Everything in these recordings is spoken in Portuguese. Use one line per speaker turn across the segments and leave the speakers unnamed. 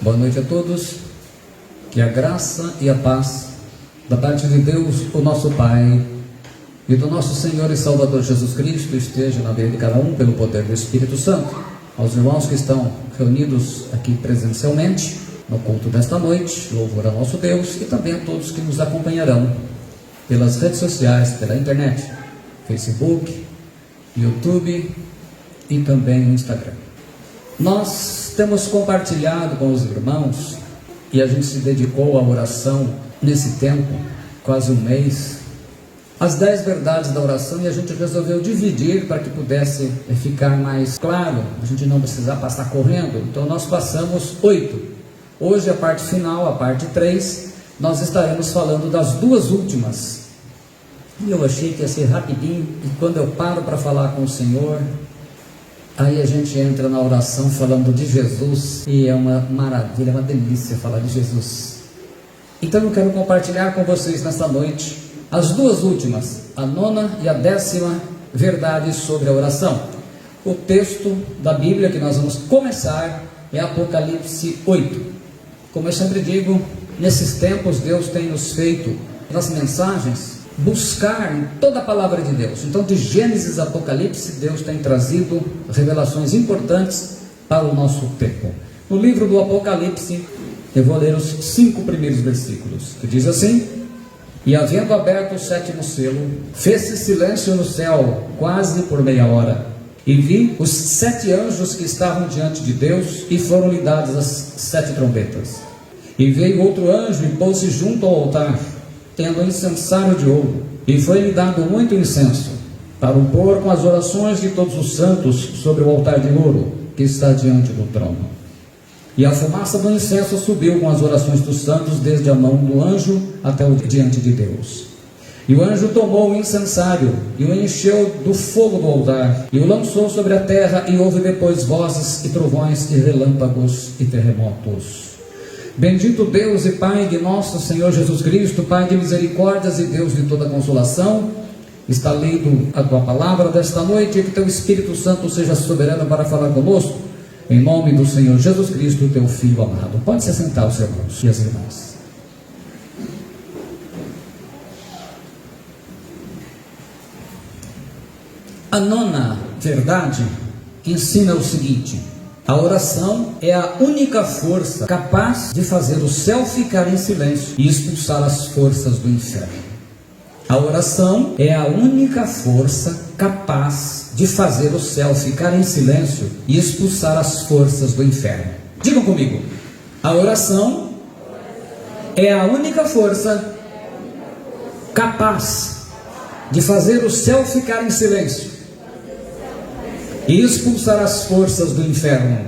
Boa noite a todos, que a graça e a paz da parte de Deus, o nosso Pai, e do nosso Senhor e Salvador Jesus Cristo esteja na vida de cada um pelo poder do Espírito Santo. Aos irmãos que estão reunidos aqui presencialmente no culto desta noite, louvor a nosso Deus, e também a todos que nos acompanharão pelas redes sociais, pela internet, Facebook, YouTube e também no Instagram. Nós temos compartilhado com os irmãos, e a gente se dedicou à oração nesse tempo, quase um mês, as 10 verdades da oração, e a gente resolveu dividir para que pudesse ficar mais claro, a gente não precisar passar correndo. Então nós passamos 8. Hoje a parte final, a parte 3, nós estaremos falando das 2 últimas. E eu achei que ia ser rapidinho, e quando eu paro para falar com o Senhor, aí a gente entra na oração falando de Jesus, e é uma maravilha, é uma delícia falar de Jesus. Então eu quero compartilhar com vocês nesta noite as 2 últimas, a 9ª e a 10ª verdade sobre a oração. O texto da Bíblia que nós vamos começar é Apocalipse 8. Como eu sempre digo, nesses tempos Deus tem nos feito, nas mensagens, buscar em toda a palavra de Deus. Então, de Gênesis a Apocalipse, Deus tem trazido revelações importantes para o nosso tempo. No livro do Apocalipse, eu vou ler os 5 primeiros versículos, que diz assim: E havendo aberto o 7º selo, fez-se silêncio no céu, quase por meia hora. E vi os 7 anjos que estavam diante de Deus, e foram-lhe dadas as 7 trombetas. E veio outro anjo e pôs-se junto ao altar, tendo um incensário de ouro, e foi-lhe dado muito incenso, para o pôr com as orações de todos os santos sobre o altar de ouro, que está diante do trono. E a fumaça do incenso subiu com as orações dos santos, desde a mão do anjo até o diante de Deus. E o anjo tomou o incensário, e o encheu do fogo do altar, e o lançou sobre a terra, e houve depois vozes, e trovões, e relâmpagos, e terremotos. Bendito Deus e Pai de nosso Senhor Jesus Cristo, Pai de misericórdias e Deus de toda consolação, está lido a Tua palavra desta noite, e que Teu Espírito Santo seja soberano para falar conosco, em nome do Senhor Jesus Cristo, Teu Filho amado. Pode se sentar, os irmãos e as irmãs. A 9ª verdade ensina o seguinte: a oração é a única força capaz de fazer o céu ficar em silêncio e expulsar as forças do inferno. A oração é a única força capaz de fazer o céu ficar em silêncio e expulsar as forças do inferno. Digam comigo: a oração é a única força capaz de fazer o céu ficar em silêncio e expulsar as forças do inferno.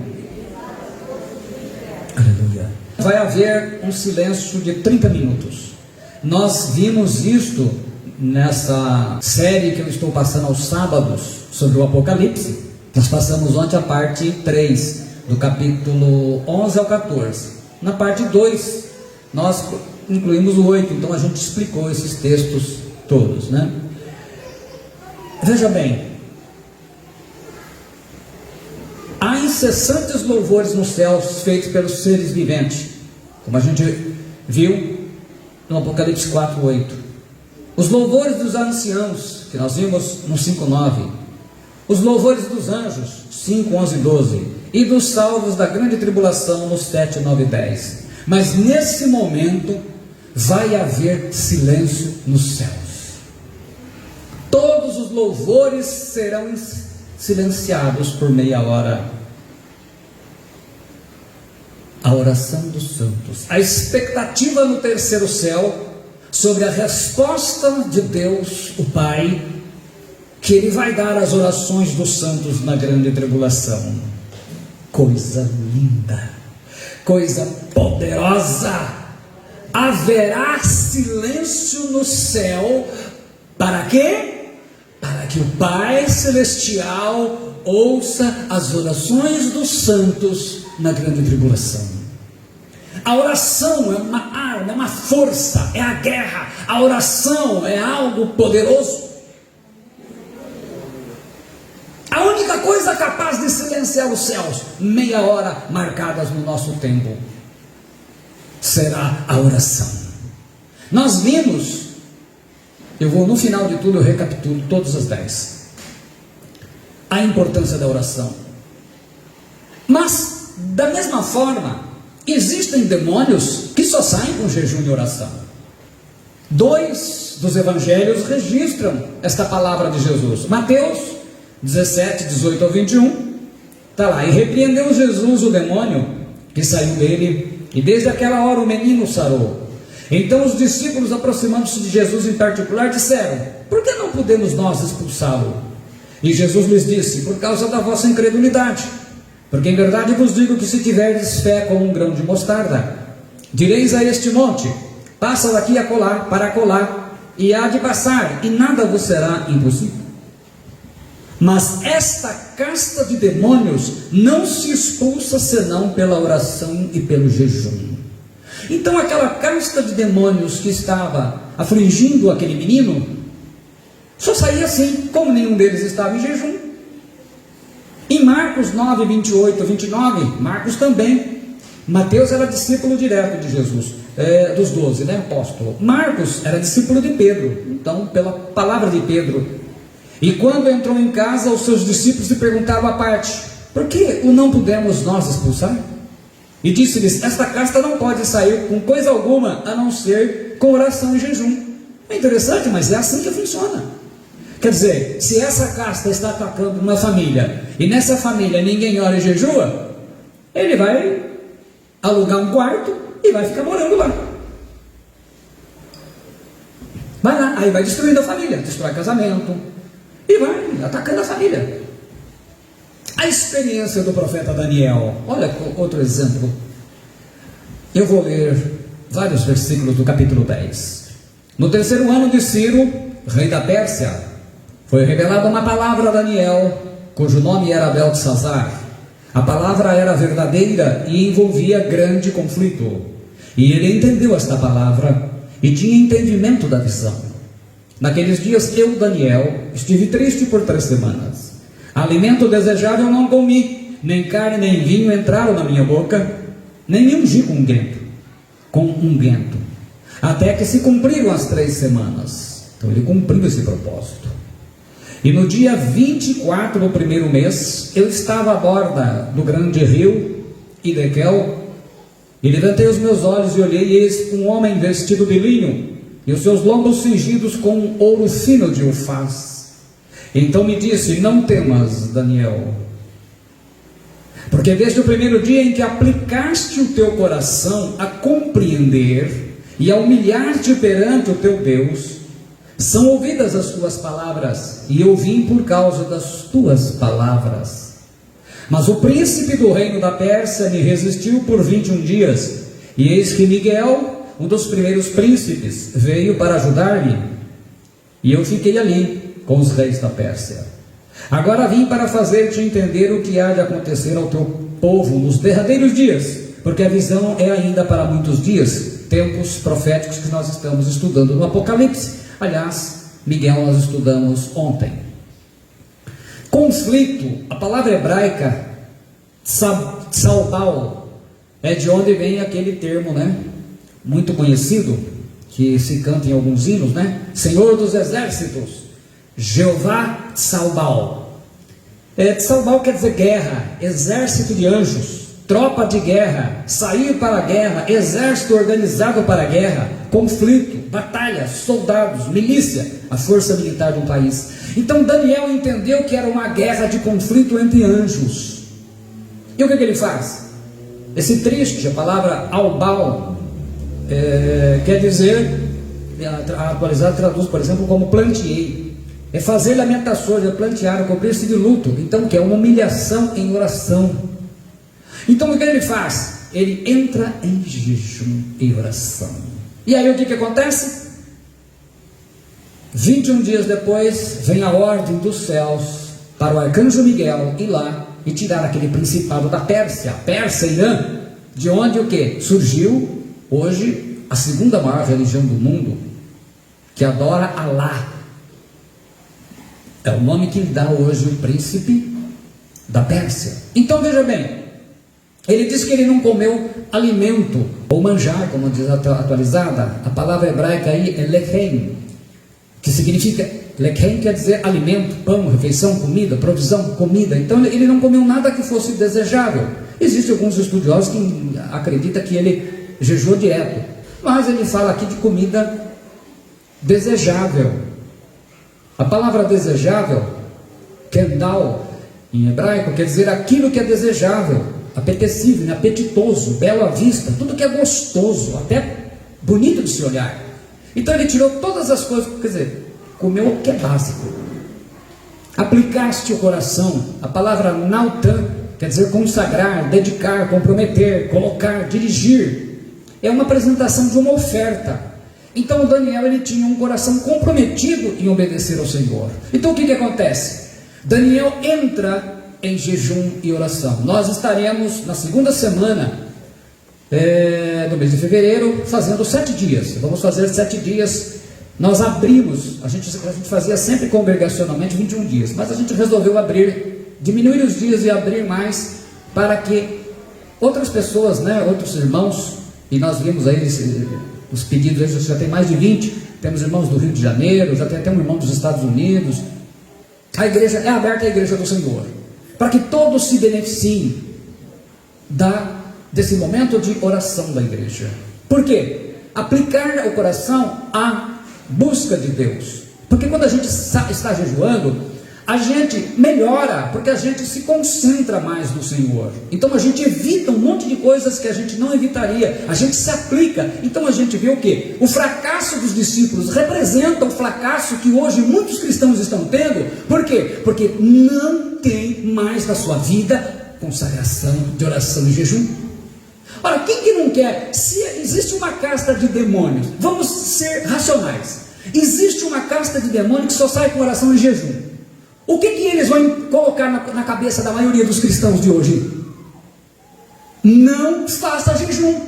Aleluia. Vai haver um silêncio de 30 minutos. Nós vimos isto nessa série que eu estou passando aos sábados sobre o Apocalipse. Nós passamos ontem a parte 3, do capítulo 11 ao 14. Na parte 2, nós incluímos o 8, então a gente explicou esses textos todos, né? Veja bem, há incessantes louvores nos céus feitos pelos seres viventes, como a gente viu no Apocalipse 4:8. Os louvores dos anciãos, que nós vimos no 5:9. Os louvores dos anjos, 5:11 e 12. E dos salvos da grande tribulação, nos 7, 9 e 10. Mas nesse momento vai haver silêncio nos céus. Todos os louvores serão silenciados por meia hora. A oração dos santos, a expectativa no 3º céu sobre a resposta de Deus, o Pai, que Ele vai dar às orações dos santos na grande tribulação. Coisa linda, coisa poderosa. Haverá silêncio no céu. Para quê? Para que o Pai Celestial ouça as orações dos santos na grande tribulação. A oração é uma arma, é uma força, é a guerra. A oração é algo poderoso. A única coisa capaz de silenciar os céus, meia hora marcadas no nosso tempo. será a oração. Nós vimos, eu vou no final de tudo, eu recapitulo todas as 10, a importância da oração. Mas, da mesma forma, existem demônios que só saem com jejum e oração. 2 dos evangelhos registram esta palavra de Jesus. Mateus 17, 18 ao 21, está lá: e repreendeu Jesus o demônio que saiu dele, e desde aquela hora o menino sarou. Então os discípulos, aproximando-se de Jesus em particular, disseram: por que não podemos nós expulsá-lo? E Jesus lhes disse: por causa da vossa incredulidade. Porque em verdade vos digo que se tiverdes fé como um grão de mostarda, direis a este monte: passa daqui a colar, para acolá, e há de passar, e nada vos será impossível. Mas esta casta de demônios não se expulsa senão pela oração e pelo jejum. Então aquela casta de demônios que estava afligindo aquele menino só saía assim, como nenhum deles estava em jejum. Em Marcos 9, 28 a 29, Marcos também. Mateus era discípulo direto de Jesus, dos 12, né, apóstolo. Marcos era discípulo de Pedro, então pela palavra de Pedro. E quando entrou em casa, os seus discípulos lhe perguntavam à parte: por que o não pudemos nós expulsar? E disse-lhes: esta casta não pode sair com coisa alguma, a não ser com oração e jejum. É interessante, mas é assim que funciona. Quer dizer, se essa casta está atacando uma família, e nessa família ninguém ora e jejua, ele vai alugar um quarto e vai ficar morando lá. Vai lá, aí vai destruindo a família, destrói casamento, e vai atacando a família. A experiência do profeta Daniel, olha outro exemplo. Eu vou ler vários versículos do capítulo 10. No 3º ano de Ciro, rei da Pérsia, foi revelada uma palavra a Daniel, cujo nome era Beltesazar. A palavra era verdadeira e envolvia grande conflito. E ele entendeu esta palavra e tinha entendimento da visão. Naqueles dias eu, Daniel, estive triste por 3 semanas. Alimento desejável não comi, nem carne nem vinho entraram na minha boca, nem me ungi com unguento, até que se cumpriram as 3 semanas. Então ele cumpriu esse propósito. E no dia 24 do 1º mês, eu estava à borda do grande rio Hidekel, e levantei os meus olhos e olhei, e eis um homem vestido de linho, e os seus lombos cingidos com ouro fino de Ufaz. Então me disse: não temas, Daniel, porque desde o primeiro dia em que aplicaste o teu coração a compreender e a humilhar-te perante o teu Deus, são ouvidas as tuas palavras, e eu vim por causa das tuas palavras. Mas o príncipe do reino da Pérsia me resistiu por 21 dias, e eis que Miguel, um dos primeiros príncipes, veio para ajudar-me, e eu fiquei ali com os reis da Pérsia. Agora vim para fazer-te entender o que há de acontecer ao teu povo nos derradeiros dias, porque a visão é ainda para muitos dias, tempos proféticos que nós estamos estudando no Apocalipse. Aliás, Miguel nós estudamos ontem. Conflito, a palavra hebraica Tsalbal, é de onde vem aquele termo, né, muito conhecido, que se canta em alguns hinos, né? Senhor dos exércitos, Jeová Tsalbal. Tsalbal quer dizer guerra, exército de anjos, tropa de guerra, sair para a guerra, exército organizado para a guerra, conflito, batalha, soldados, milícia, a força militar de um país. Então Daniel entendeu que era uma guerra de conflito entre anjos. E o que ele faz? Esse triste, a palavra albal, quer dizer, a atualizada traduz, por exemplo, como planteei. É fazer lamentações, é plantear, é cobrir-se de luto. Então, que é uma humilhação em oração. Então, o que ele faz? Ele entra em jejum e oração. E aí, o que acontece? 21 dias depois, vem a ordem dos céus para o arcanjo Miguel ir lá e tirar aquele principado da Pérsia, Irã, de onde o que? Surgiu hoje a segunda maior religião do mundo, que adora Alá. É o nome que lhe dá hoje o príncipe da Pérsia. Então veja bem, Ele diz que ele não comeu alimento, ou manjar, como diz a atualizada. A palavra hebraica aí é lechem, que significa, lechem quer dizer alimento, pão, refeição, comida, provisão, comida. Então ele não comeu nada que fosse desejável. Existem alguns estudiosos que acreditam que ele jejuou direto, mas ele fala aqui de comida desejável. A palavra desejável, kendal, em hebraico, quer dizer aquilo que é desejável, apetecível, apetitoso, belo à vista, tudo que é gostoso, até bonito de se olhar. Então ele tirou todas as coisas, quer dizer, comeu o que é básico. Aplicaste o coração, a palavra nautan, quer dizer consagrar, dedicar, comprometer, colocar, dirigir. É uma apresentação de uma oferta. Então Daniel, ele tinha um coração comprometido em obedecer ao Senhor. Então o que acontece? Daniel entra em jejum e oração. Nós estaremos na segunda semana do mês de fevereiro fazendo 7 dias. Vamos fazer 7 dias. Nós abrimos, a gente fazia sempre congregacionalmente 21 dias, mas a gente resolveu diminuir os dias e abrir mais, para que outras pessoas, outros irmãos, e nós vimos aí os pedidos, já tem mais de 20, temos irmãos do Rio de Janeiro, já tem até um irmão dos Estados Unidos. A igreja é aberta, a igreja do Senhor, para que todos se beneficiem desse momento de oração da igreja. Por quê? Aplicar o coração à busca de Deus. Porque quando a gente está jejuando, a gente melhora, porque a gente se concentra mais no Senhor. Então a gente evita um monte de coisas que a gente não evitaria, a gente se aplica. Então a gente vê o quê? O fracasso dos discípulos representa o fracasso que hoje muitos cristãos estão tendo. Por quê? Porque não tem mais na sua vida consagração de oração e jejum. Ora, quem que não quer? Se existe uma casta de demônios, vamos ser racionais, existe uma casta de demônios que só sai com oração e jejum. O que eles vão colocar na cabeça da maioria dos cristãos de hoje? Não faça jejum.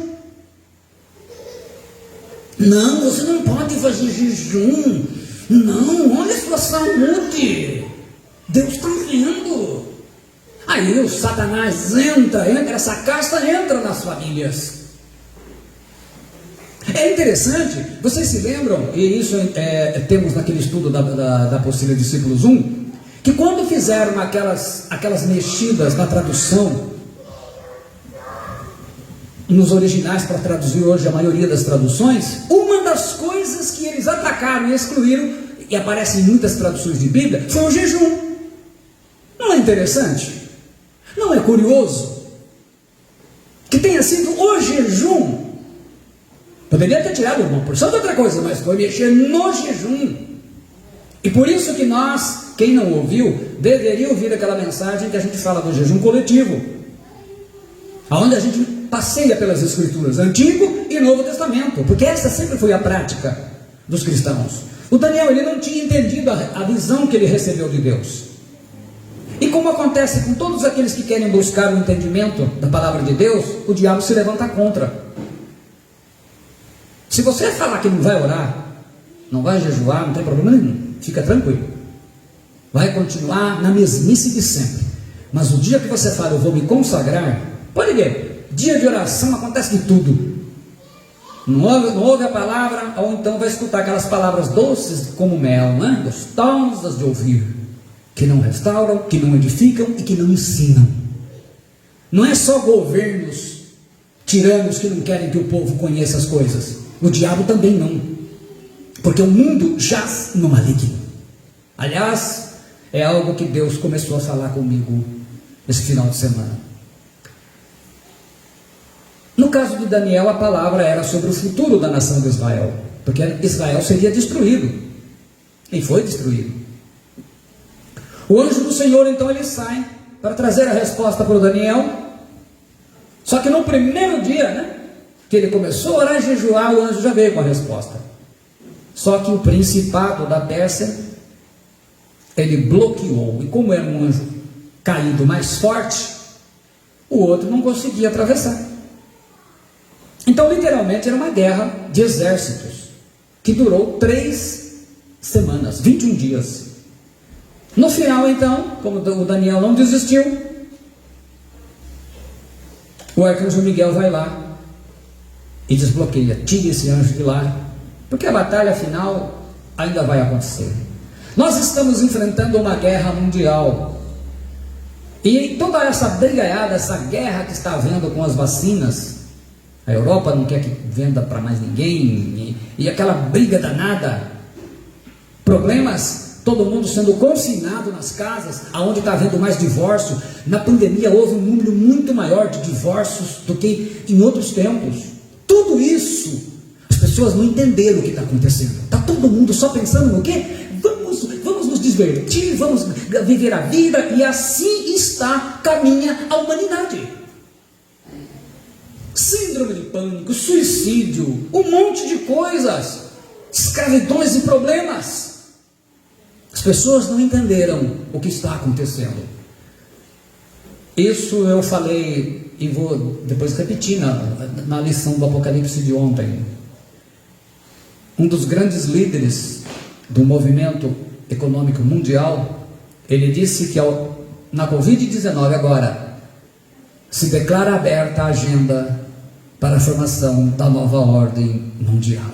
Não, você não pode fazer jejum. Não, olha a sua saúde. Deus está vendo. Aí o Satanás entra, essa casta entra nas famílias. É interessante, vocês se lembram, e isso temos naquele estudo da apostila Discípulos 1, que quando fizeram aquelas mexidas na tradução, nos originais, para traduzir hoje a maioria das traduções, uma das coisas que eles atacaram e excluíram, e aparece em muitas traduções de Bíblia, foi o jejum. Não é interessante? Não é curioso? Que tenha sido o jejum. Poderia ter tirado uma porção de outra coisa, mas foi mexer no jejum. E por isso que nós, quem não ouviu, deveria ouvir aquela mensagem que a gente fala do jejum coletivo, onde a gente passeia pelas Escrituras, Antigo e Novo Testamento, porque essa sempre foi a prática dos cristãos. O Daniel, ele não tinha entendido a visão que ele recebeu de Deus. E como acontece com todos aqueles que querem buscar o entendimento da palavra de Deus, o diabo se levanta contra. Se você falar que não vai orar, não vai jejuar, não tem problema nenhum, fica tranquilo, vai continuar na mesmice de sempre. Mas o dia que você fala, eu vou me consagrar, pode ver, dia de oração acontece de tudo. Não ouve a palavra, ou então vai escutar aquelas palavras doces como mel, gostosas de ouvir, que não restauram, que não edificam e que não ensinam. Não é só governos tiranos que não querem que o povo conheça as coisas. O diabo também não, porque o mundo jaz no maligno. Aliás, é algo que Deus começou a falar comigo esse final de semana. No caso de Daniel, a palavra era sobre o futuro da nação de Israel, porque Israel seria destruído, e foi destruído. O anjo do Senhor, então, ele sai para trazer a resposta para o Daniel. Só que no primeiro dia, que ele começou a orar e jejuar, o anjo já veio com a resposta. Só que o principado da Pérsia, ele bloqueou, e como era um anjo caído mais forte, o outro não conseguia atravessar. Então, literalmente, era uma guerra de exércitos, que durou 3 semanas, 21 dias. No final, então, como o Daniel não desistiu, o arcanjo Miguel vai lá e desbloqueia, tira esse anjo de lá, porque a batalha final ainda vai acontecer. Nós estamos enfrentando uma guerra mundial, e em toda essa brigaiada, essa guerra que está havendo com as vacinas, a Europa não quer que venda para mais ninguém, e aquela briga danada, problemas, todo mundo sendo confinado nas casas, aonde está havendo mais divórcio. Na pandemia houve um número muito maior de divórcios do que em outros tempos. Tudo isso, as pessoas não entenderam o que está acontecendo. Está todo mundo só pensando no quê? Vamos nos divertir, vamos viver a vida, e assim caminha a humanidade. Síndrome de pânico, suicídio, um monte de coisas, escravidões e problemas. As pessoas não entenderam o que está acontecendo. Isso eu falei e vou depois repetir na lição do Apocalipse de ontem. Um dos grandes líderes do movimento econômico mundial, ele disse que na Covid-19 agora se declara aberta a agenda para a formação da nova ordem mundial.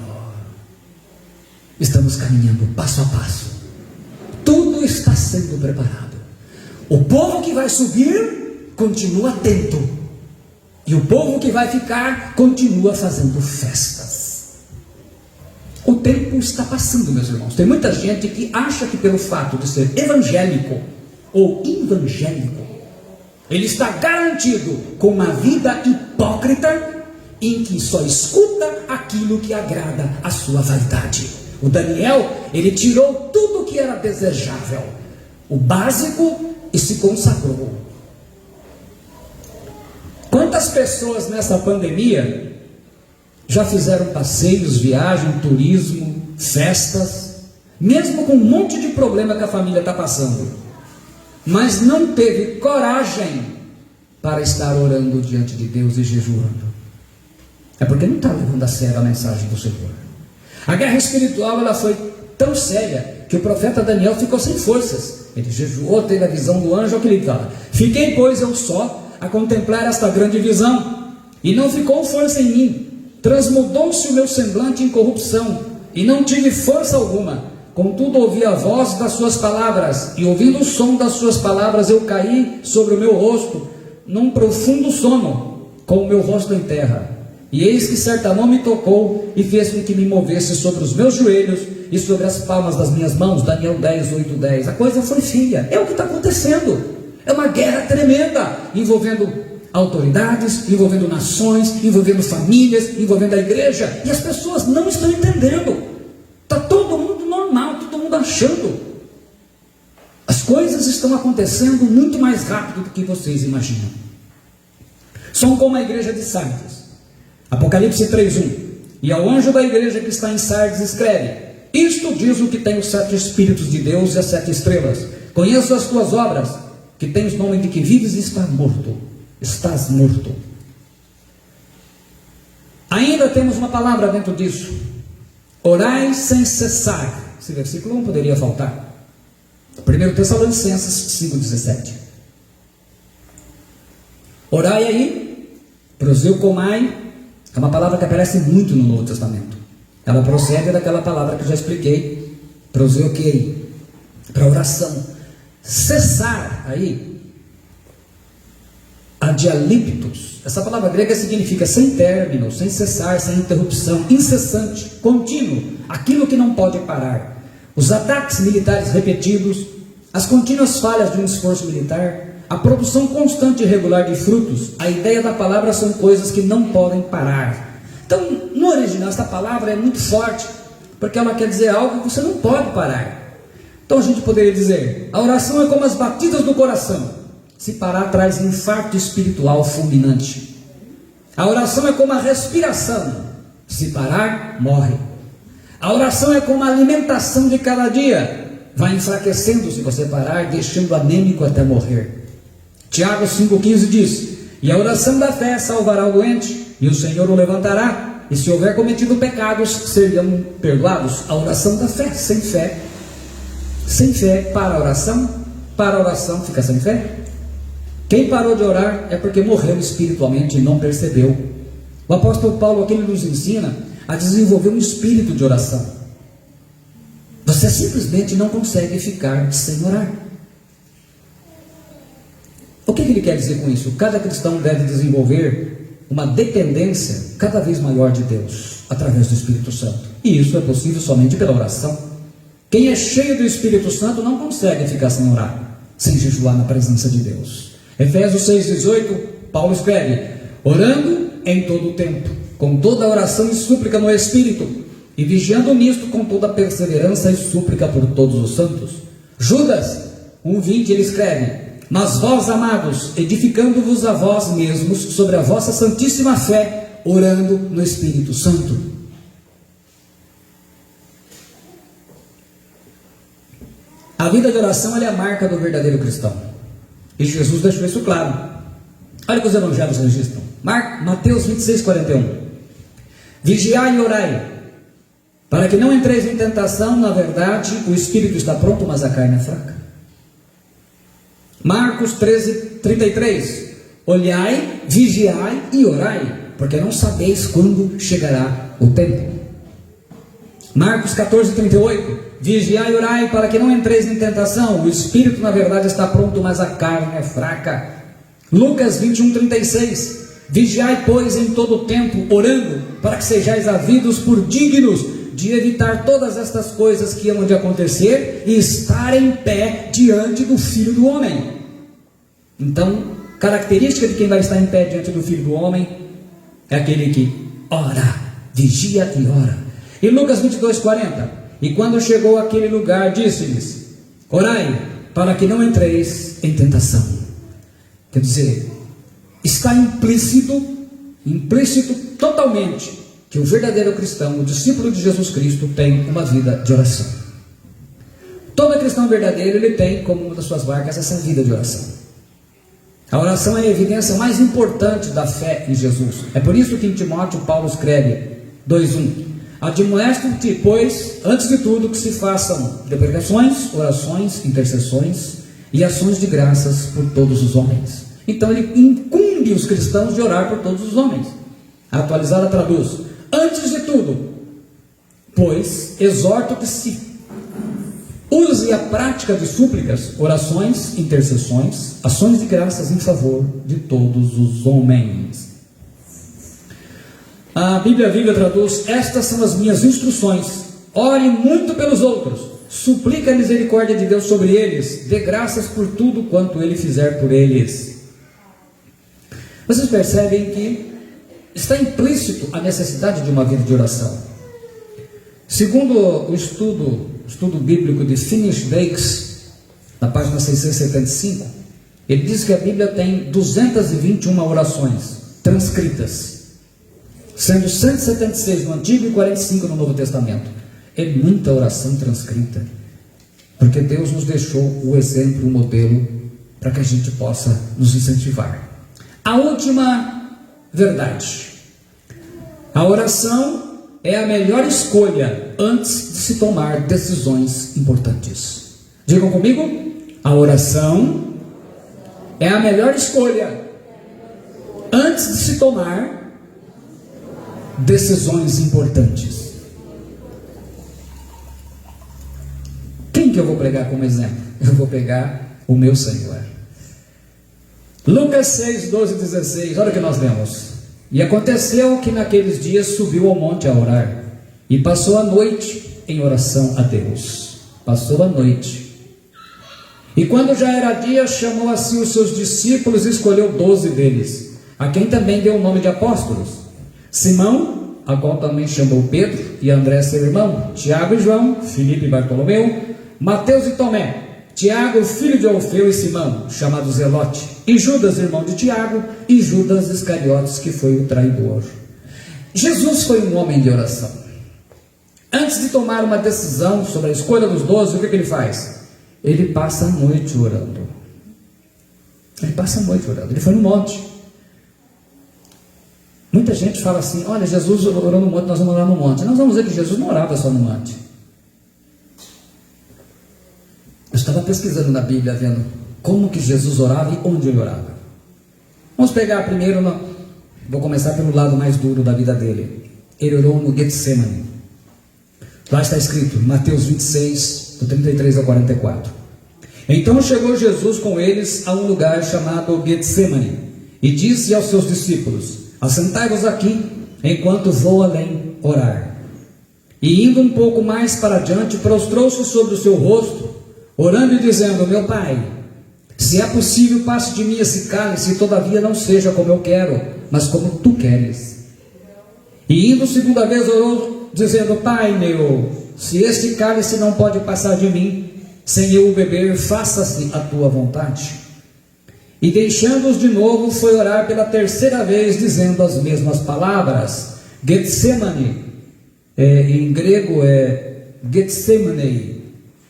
Estamos caminhando passo a passo. Tudo está sendo preparado. O povo que vai subir continua atento, e o povo que vai ficar continua fazendo festas. O tempo está passando, meus irmãos. Tem muita gente que acha que pelo fato de ser evangélico ou evangélico, ele está garantido com uma vida hipócrita em que só escuta aquilo que agrada a sua vaidade. O Daniel, ele tirou tudo o que era desejável, o básico, e se consagrou. Quantas pessoas nessa pandemia já fizeram passeios, viagem, turismo, festas, mesmo com um monte de problema que a família está passando, mas não teve coragem para estar orando diante de Deus e jejuando? É porque não está levando a sério a mensagem do Senhor. A guerra espiritual, ela foi tão séria que o profeta Daniel ficou sem forças. Ele jejuou, teve a visão do anjo, que ele fala: fiquei, pois, eu só a contemplar esta grande visão, e não ficou força em mim. Transmudou-se o meu semblante em corrupção, e não tive força alguma. Contudo ouvi a voz das suas palavras, e ouvindo o som das suas palavras, eu caí sobre o meu rosto, num profundo sono, com o meu rosto em terra. E eis que certa mão me tocou, e fez com que me movesse sobre os meus joelhos, e sobre as palmas das minhas mãos. Daniel 10, 8, 10. A coisa foi feia, é o que está acontecendo. É uma guerra tremenda, envolvendo autoridades, envolvendo nações, envolvendo famílias, envolvendo a igreja, e as pessoas não estão entendendo. Está todo mundo normal, todo mundo achando. As coisas estão acontecendo muito mais rápido do que vocês imaginam. São como a igreja de Sardes. Apocalipse 3:1. E ao anjo da igreja que está em Sardes escreve: isto diz o que tem os 7 Espíritos de Deus e as 7 estrelas. Conheço as tuas obras, que tens nome de que vives e estás morto. Estás morto. Ainda temos uma palavra dentro disso: orai sem cessar. Esse versículo não poderia faltar. 1 Tessalonicenses 5,17. Orai aí, proseucomai, é uma palavra que aparece muito no Novo Testamento. Ela procede daquela palavra que eu já expliquei, proseuquei, para oração. Cessar aí, adialíptos, essa palavra grega significa sem término, sem cessar, sem interrupção, incessante, contínuo, aquilo que não pode parar. Os ataques militares repetidos, as contínuas falhas de um esforço militar, a produção constante e regular de frutos. A ideia da palavra são coisas que não podem parar. Então, no original, essa palavra é muito forte, porque ela quer dizer algo que você não pode parar. Então a gente poderia dizer: a oração é como as batidas do coração. Se parar, traz infarto espiritual fulminante. A oração é como a respiração. Se parar, morre. A oração é como a alimentação de cada dia. Vai enfraquecendo se você parar, deixando anêmico até morrer. Tiago 5,15 diz: e a oração da fé salvará o doente, e o Senhor o levantará, e se houver cometido pecados, seriam perdoados. A oração da fé, sem fé, para a oração fica sem fé. Quem parou de orar é porque morreu espiritualmente e não percebeu. O apóstolo Paulo aqui nos ensina a desenvolver um espírito de oração. Você simplesmente não consegue ficar sem orar. O que ele quer dizer com isso? Cada cristão deve desenvolver uma dependência cada vez maior de Deus, através do Espírito Santo. E isso é possível somente pela oração. Quem é cheio do Espírito Santo não consegue ficar sem orar, sem jejuar na presença de Deus. Efésios 6,18, Paulo escreve: orando em todo o tempo, com toda oração e súplica no Espírito, e vigiando nisto com toda perseverança e súplica por todos os santos. Judas 1,20 ele escreve: mas vós, amados, edificando-vos a vós mesmos sobre a vossa santíssima fé, orando no Espírito Santo. A vida de oração é a marca do verdadeiro cristão. E Jesus deixou isso claro. Olha o que os evangelhos registram. Mateus 26:41. Vigiai e orai, para que não entreis em tentação. Na verdade, o espírito está pronto, mas a carne é fraca. Marcos 13:33. Olhai, vigiai e orai, porque não sabeis quando chegará o tempo. Marcos 14:38. Vigiai e orai, para que não entreis em tentação. O espírito na verdade está pronto, mas a carne é fraca. Lucas 21:36. Vigiai, pois, em todo o tempo, orando, para que sejais havidos por dignos de evitar todas estas coisas que hão de acontecer e estar em pé diante do Filho do Homem. Então, característica de quem vai estar em pé diante do Filho do Homem é aquele que ora, vigia e ora. E Lucas 22:40. E quando chegou àquele lugar, disse-lhes: orai, para que não entreis em tentação. Quer dizer, está implícito totalmente, que o verdadeiro cristão, o discípulo de Jesus Cristo, tem uma vida de oração. Todo cristão verdadeiro, ele tem como uma das suas marcas essa vida de oração. A oração é a evidência mais importante da fé em Jesus. É por isso que em Timóteo Paulo escreve 2:1. Admoesto-te, pois, antes de tudo, que se façam pregações, orações, intercessões e ações de graças por todos os homens. Então ele incumbe os cristãos de orar por todos os homens. A atualizada traduz: antes de tudo, pois, exorto que se use a prática de súplicas, orações, intercessões, ações de graças em favor de todos os homens. A Bíblia Viva traduz: estas são as minhas instruções. Ore muito pelos outros, suplica a misericórdia de Deus sobre eles, dê graças por tudo quanto Ele fizer por eles. Vocês percebem que está implícito a necessidade de uma vida de oração. Segundo o estudo bíblico de Finis Dakes, na página 675, ele diz que a Bíblia tem 221 orações transcritas, sendo 176 no Antigo e 45 no Novo Testamento. É muita oração transcrita, porque Deus nos deixou o exemplo, o modelo, para que a gente possa nos incentivar. A última verdade: a oração é a melhor escolha antes de se tomar decisões importantes. Digam comigo: a oração é a melhor escolha antes de se tomar decisões importantes. Quem que eu vou pregar como exemplo? Eu vou pegar o meu Senhor. Lucas 6, 12 e 16, olha o que nós lemos. E aconteceu que naqueles dias subiu ao monte a orar, e passou a noite em oração a Deus. Passou a noite. E quando já era dia, chamou a si os seus discípulos e escolheu 12 deles, a quem também deu o nome de apóstolos: Simão, a qual também chamou Pedro, e André seu irmão, Tiago e João, Filipe e Bartolomeu, Mateus e Tomé, Tiago, filho de Alfeu, e Simão, chamado Zelote, e Judas, irmão de Tiago, e Judas Iscariotes, que foi o traidor. Jesus foi um homem de oração. Antes de tomar uma decisão sobre a escolha dos 12, o que ele faz? Ele passa a noite orando. Ele passa a noite orando. Ele foi no monte. Muita gente fala assim: olha, Jesus orou no monte, nós vamos orar no monte. Nós vamos ver que Jesus não orava só no monte. Eu estava pesquisando na Bíblia, vendo como que Jesus orava e onde ele orava. Vamos pegar primeiro, vou começar pelo lado mais duro da vida dele. Ele orou no Getsemane. Lá está escrito, Mateus 26, do 33 ao 44. Então chegou Jesus com eles a um lugar chamado Getsemane, e disse aos seus discípulos: assentai-vos aqui, enquanto vou além orar. E indo um pouco mais para adiante, prostrou-se sobre o seu rosto, orando e dizendo: meu Pai, se é possível, passe de mim esse cálice, todavia não seja como eu quero, mas como tu queres. E indo segunda vez orou, dizendo: Pai meu, se este cálice não pode passar de mim, sem eu o beber, faça-se a tua vontade. E deixando-os de novo, foi orar pela terceira vez, dizendo as mesmas palavras. Getsemane, em grego é Getsemane,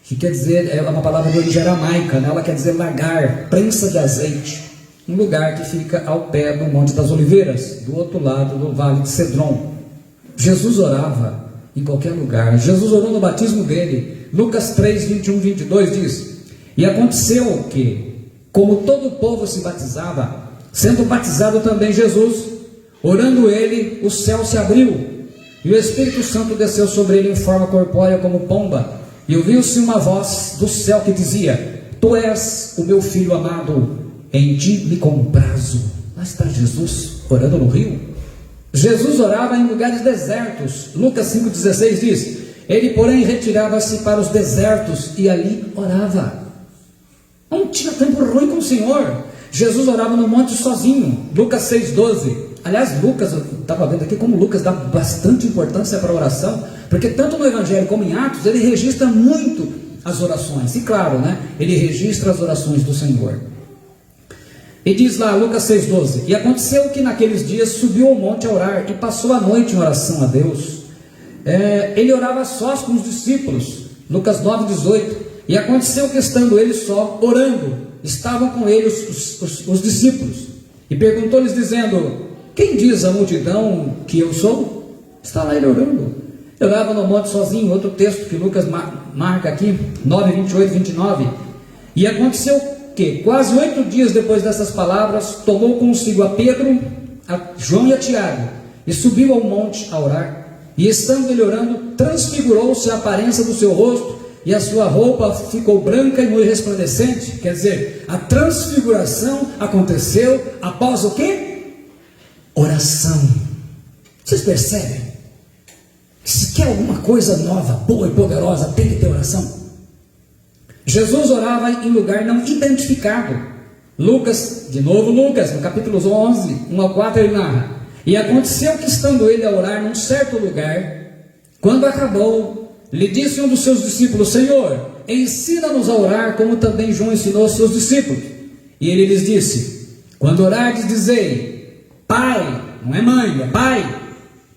que quer dizer, é uma palavra de origem aramaica, né? Ela quer dizer lagar, prensa de azeite, um lugar que fica ao pé do Monte das Oliveiras, do outro lado do Vale de Cedron. Jesus orava em qualquer lugar. Jesus orou no batismo dele. Lucas 3, 21, 22 diz: e aconteceu que, como todo o povo se batizava, sendo batizado também Jesus, orando ele, o céu se abriu, e o Espírito Santo desceu sobre ele em forma corpórea como pomba, e ouviu-se uma voz do céu que dizia: tu és o meu filho amado, em ti me comprazo. Lá está Jesus orando no rio. Jesus orava em lugares desertos. Lucas 5,16 diz: ele porém retirava-se para os desertos e ali orava. Não tinha tempo ruim com o Senhor. Jesus orava no monte sozinho. Lucas 6,12. Aliás, Lucas, eu estava vendo aqui como Lucas dá bastante importância para a oração, porque tanto no Evangelho como em Atos, ele registra muito as orações. E claro, né, ele registra as orações do Senhor. E diz lá, Lucas 6,12: e aconteceu que naqueles dias subiu ao monte a orar, e passou a noite em oração a Deus. Ele orava sós com os discípulos. Lucas 9,18. E aconteceu que, estando ele só, orando, estavam com ele os discípulos. E perguntou-lhes dizendo: quem diz a multidão que eu sou? Está lá ele orando. Eu orava no monte sozinho. Outro texto que Lucas marca aqui, 9, 28, 29. E aconteceu que, quase 8 dias depois dessas palavras, tomou consigo a Pedro, a João e a Tiago, e subiu ao monte a orar. E estando ele orando, transfigurou-se a aparência do seu rosto, e a sua roupa ficou branca e muito resplandecente. Quer dizer, a transfiguração aconteceu após o quê? Oração. Vocês percebem? Se quer alguma coisa nova, boa e poderosa, tem que ter oração. Jesus orava em lugar não identificado. Lucas, de novo Lucas, no capítulo 11, 1 a 4, ele narra: e aconteceu que, estando ele a orar num certo lugar, quando acabou, lhe disse um dos seus discípulos: Senhor, ensina-nos a orar, como também João ensinou aos seus discípulos. E ele lhes disse: quando orardes, dizei: Pai, não é mãe, é Pai,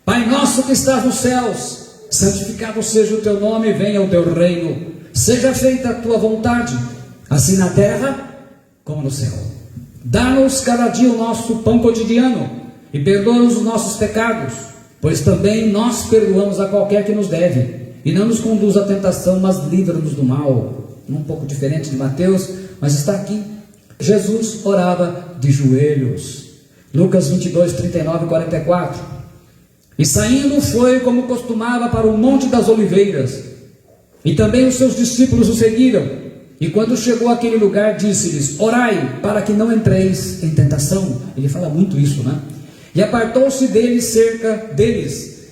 Pai nosso que estás nos céus, santificado seja o teu nome, venha o teu reino, seja feita a tua vontade, assim na terra como no céu. Dá-nos cada dia o nosso pão cotidiano, e perdoa-nos os nossos pecados, pois também nós perdoamos a qualquer que nos deve, e não nos conduz à tentação, mas livra-nos do mal. Um pouco diferente de Mateus, mas está aqui. Jesus orava de joelhos. Lucas 22, 39 e 44. E saindo foi, como costumava, para o Monte das Oliveiras, e também os seus discípulos o seguiram. E quando chegou àquele lugar, disse-lhes: orai, para que não entreis em tentação. Ele fala muito isso, né? E apartou-se deles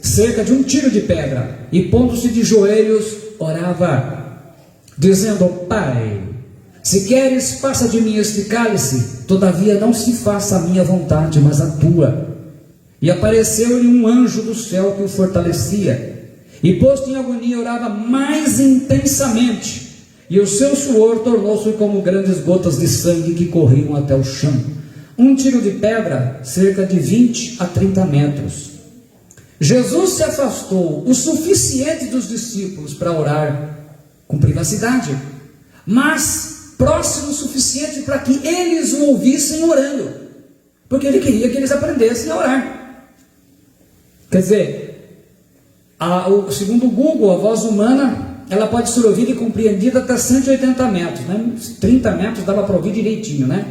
cerca de um tiro de pedra, e pondo-se de joelhos, orava, dizendo: Pai, se queres, passa de mim este cálice, todavia não se faça a minha vontade, mas a tua. E apareceu-lhe um anjo do céu que o fortalecia, e posto em agonia, orava mais intensamente, e o seu suor tornou-se como grandes gotas de sangue que corriam até o chão. Um tiro de pedra, cerca de 20 a 30 metros. Jesus se afastou o suficiente dos discípulos para orar com privacidade, mas próximo o suficiente para que eles o ouvissem orando, porque ele queria que eles aprendessem a orar. Quer dizer, segundo o Google, a voz humana, ela pode ser ouvida e compreendida até 180 metros, né? 30 metros dava para ouvir direitinho, né?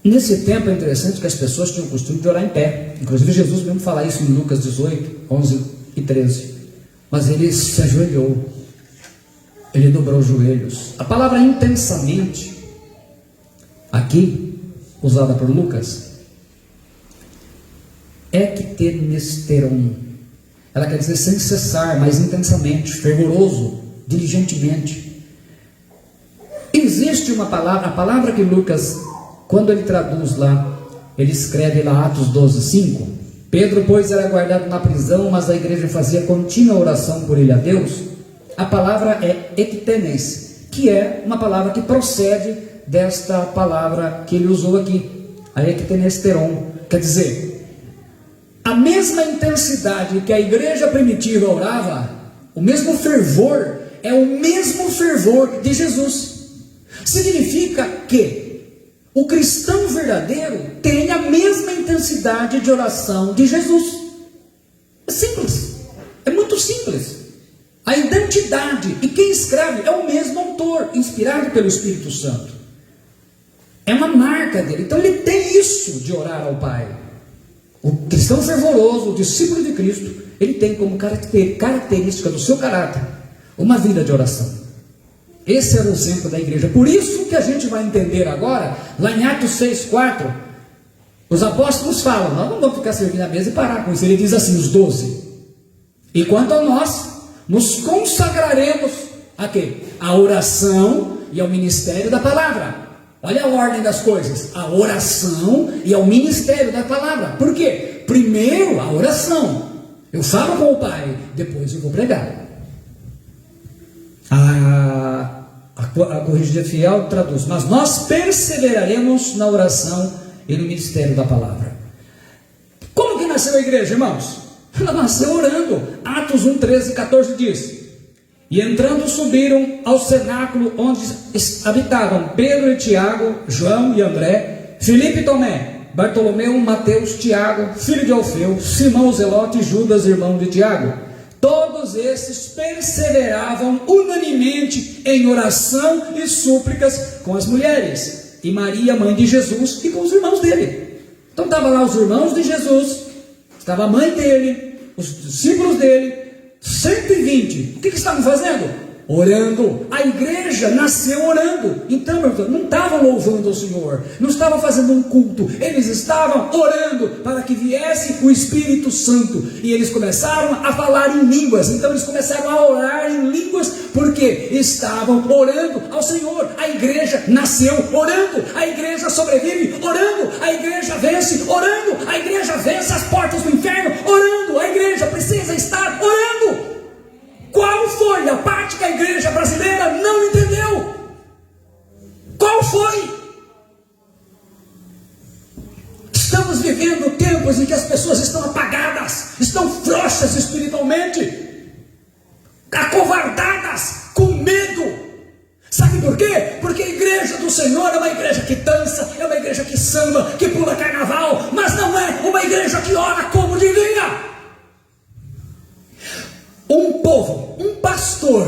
Nesse tempo é interessante que as pessoas tinham o costume de orar em pé. Inclusive Jesus mesmo fala isso em Lucas 18, 11 e 13. Mas ele se ajoelhou, ele dobrou os joelhos. A palavra intensamente, aqui, usada por Lucas, ektenesteron. Ela quer dizer sem cessar, mas intensamente, fervoroso, diligentemente. Existe uma palavra, a palavra que Lucas, quando ele traduz lá, ele escreve lá Atos 12:5. Pedro, pois, era guardado na prisão, mas a igreja fazia contínua oração por ele a Deus. A palavra é ektenes, que é uma palavra que procede desta palavra que ele usou aqui, a ektenesteron. Quer dizer, a mesma intensidade que a igreja primitiva orava, o mesmo fervor, é o mesmo fervor de Jesus. Significa que o cristão verdadeiro tem a mesma intensidade de oração de Jesus. É simples, é muito simples. A identidade, e quem escreve é o mesmo autor, inspirado pelo Espírito Santo. É uma marca dele, então ele tem isso de orar ao Pai. O cristão fervoroso, o discípulo de Cristo, ele tem como característica do seu caráter uma vida de oração. Esse era o exemplo da igreja. Por isso que a gente vai entender agora, lá em Atos 6:4, os apóstolos falam, nós não vamos ficar servindo a mesa e parar com isso. Ele diz assim, os 12: e quanto a nós, nos consagraremos a quê? A oração e ao ministério da palavra. Olha a ordem das coisas, a oração e ao ministério da palavra. Por quê? Primeiro a oração, eu falo com o Pai, depois eu vou pregar. A Corrigida Fiel traduz, mas nós perseveraremos na oração e no ministério da palavra. Como que nasceu a igreja, irmãos? Ela nasceu orando. Atos 1, 13 e 14 diz: e entrando subiram ao cenáculo onde habitavam Pedro e Tiago, João e André, Filipe e Tomé, Bartolomeu, Mateus, Tiago, filho de Alfeu, Simão o Zelote e Judas, irmão de Tiago. Todos esses perseveravam unanimemente em oração e súplicas com as mulheres, e Maria, mãe de Jesus, e com os irmãos dele. Então estavam lá os irmãos de Jesus, estava a mãe dele, os discípulos dele, 120. O que estavam fazendo? Orando. A igreja nasceu orando. Então, meu irmão, não estavam louvando o Senhor, não estavam fazendo um culto, eles estavam orando para que viesse o Espírito Santo, e eles começaram a falar em línguas. Então eles começaram a orar em línguas, porque estavam orando ao Senhor. A igreja nasceu orando, a igreja sobrevive orando, a igreja vence orando, a igreja vence as portas do inferno orando, a igreja precisa estar orando. Qual foi a parte que a igreja brasileira não entendeu? Qual foi? Estamos vivendo tempos em que as pessoas estão apagadas, estão frouxas espiritualmente, acovardadas, com medo. Sabe por quê? Porque a igreja do Senhor é uma igreja que dança, é uma igreja que samba, que pula carnaval, mas não é uma igreja que ora como devia. Um povo, um pastor,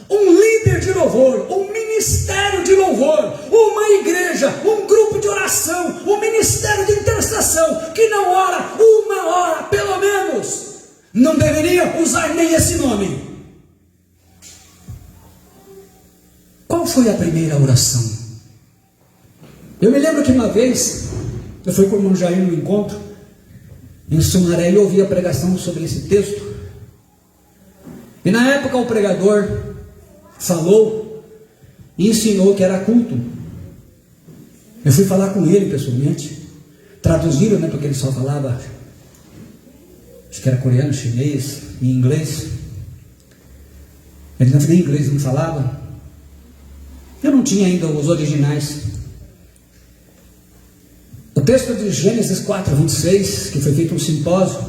um líder de louvor, um ministério de louvor, uma igreja, um grupo de oração, um ministério de intercessão que não ora uma hora pelo menos, não deveria usar nem esse nome. Qual foi a primeira oração? Eu me lembro que uma vez eu fui com o irmão Jair no encontro em Sumaré e ouvi a pregação sobre esse texto. E na época o pregador falou e ensinou que era culto. Eu fui falar com ele pessoalmente, traduziram, né, porque ele só falava, acho que era coreano, chinês e inglês. Ele não falava inglês, não falava. Eu não tinha ainda os originais. O texto de Gênesis 4, 26, que foi feito um simpósio.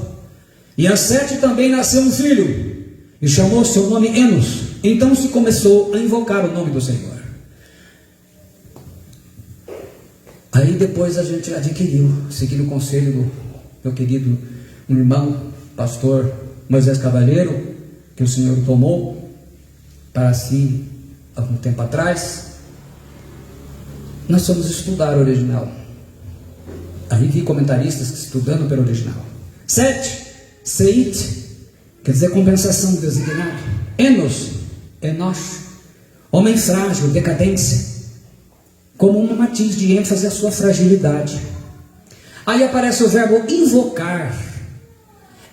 E a Sete também nasceu um filho, e chamou seu nome Enos. Então se começou a invocar o nome do Senhor. Aí depois a gente adquiriu, seguindo o conselho do meu querido irmão, pastor Moisés Cavalheiro, que o Senhor tomou para si há algum tempo atrás. Nós fomos estudar o original. Aí vi comentaristas estudando pelo original. 7, Seit, quer dizer compensação designado. Enos, Enosh, homem frágil, decadência, como uma matiz de ênfase à sua fragilidade. Aí aparece o verbo invocar.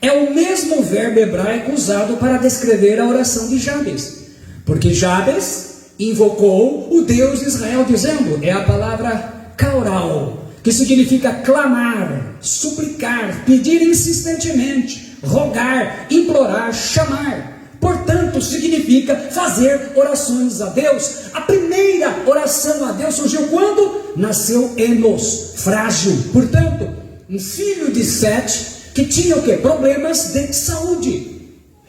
É o mesmo verbo hebraico usado para descrever a oração de Jabes, porque Jabes invocou o Deus de Israel, dizendo, é a palavra kaural, que significa clamar, suplicar, pedir insistentemente, rogar, implorar, chamar. Portanto, significa fazer orações a Deus. A primeira oração a Deus surgiu quando? Nasceu Enos, frágil. Portanto, um filho de Sete que tinha o quê? Problemas de saúde.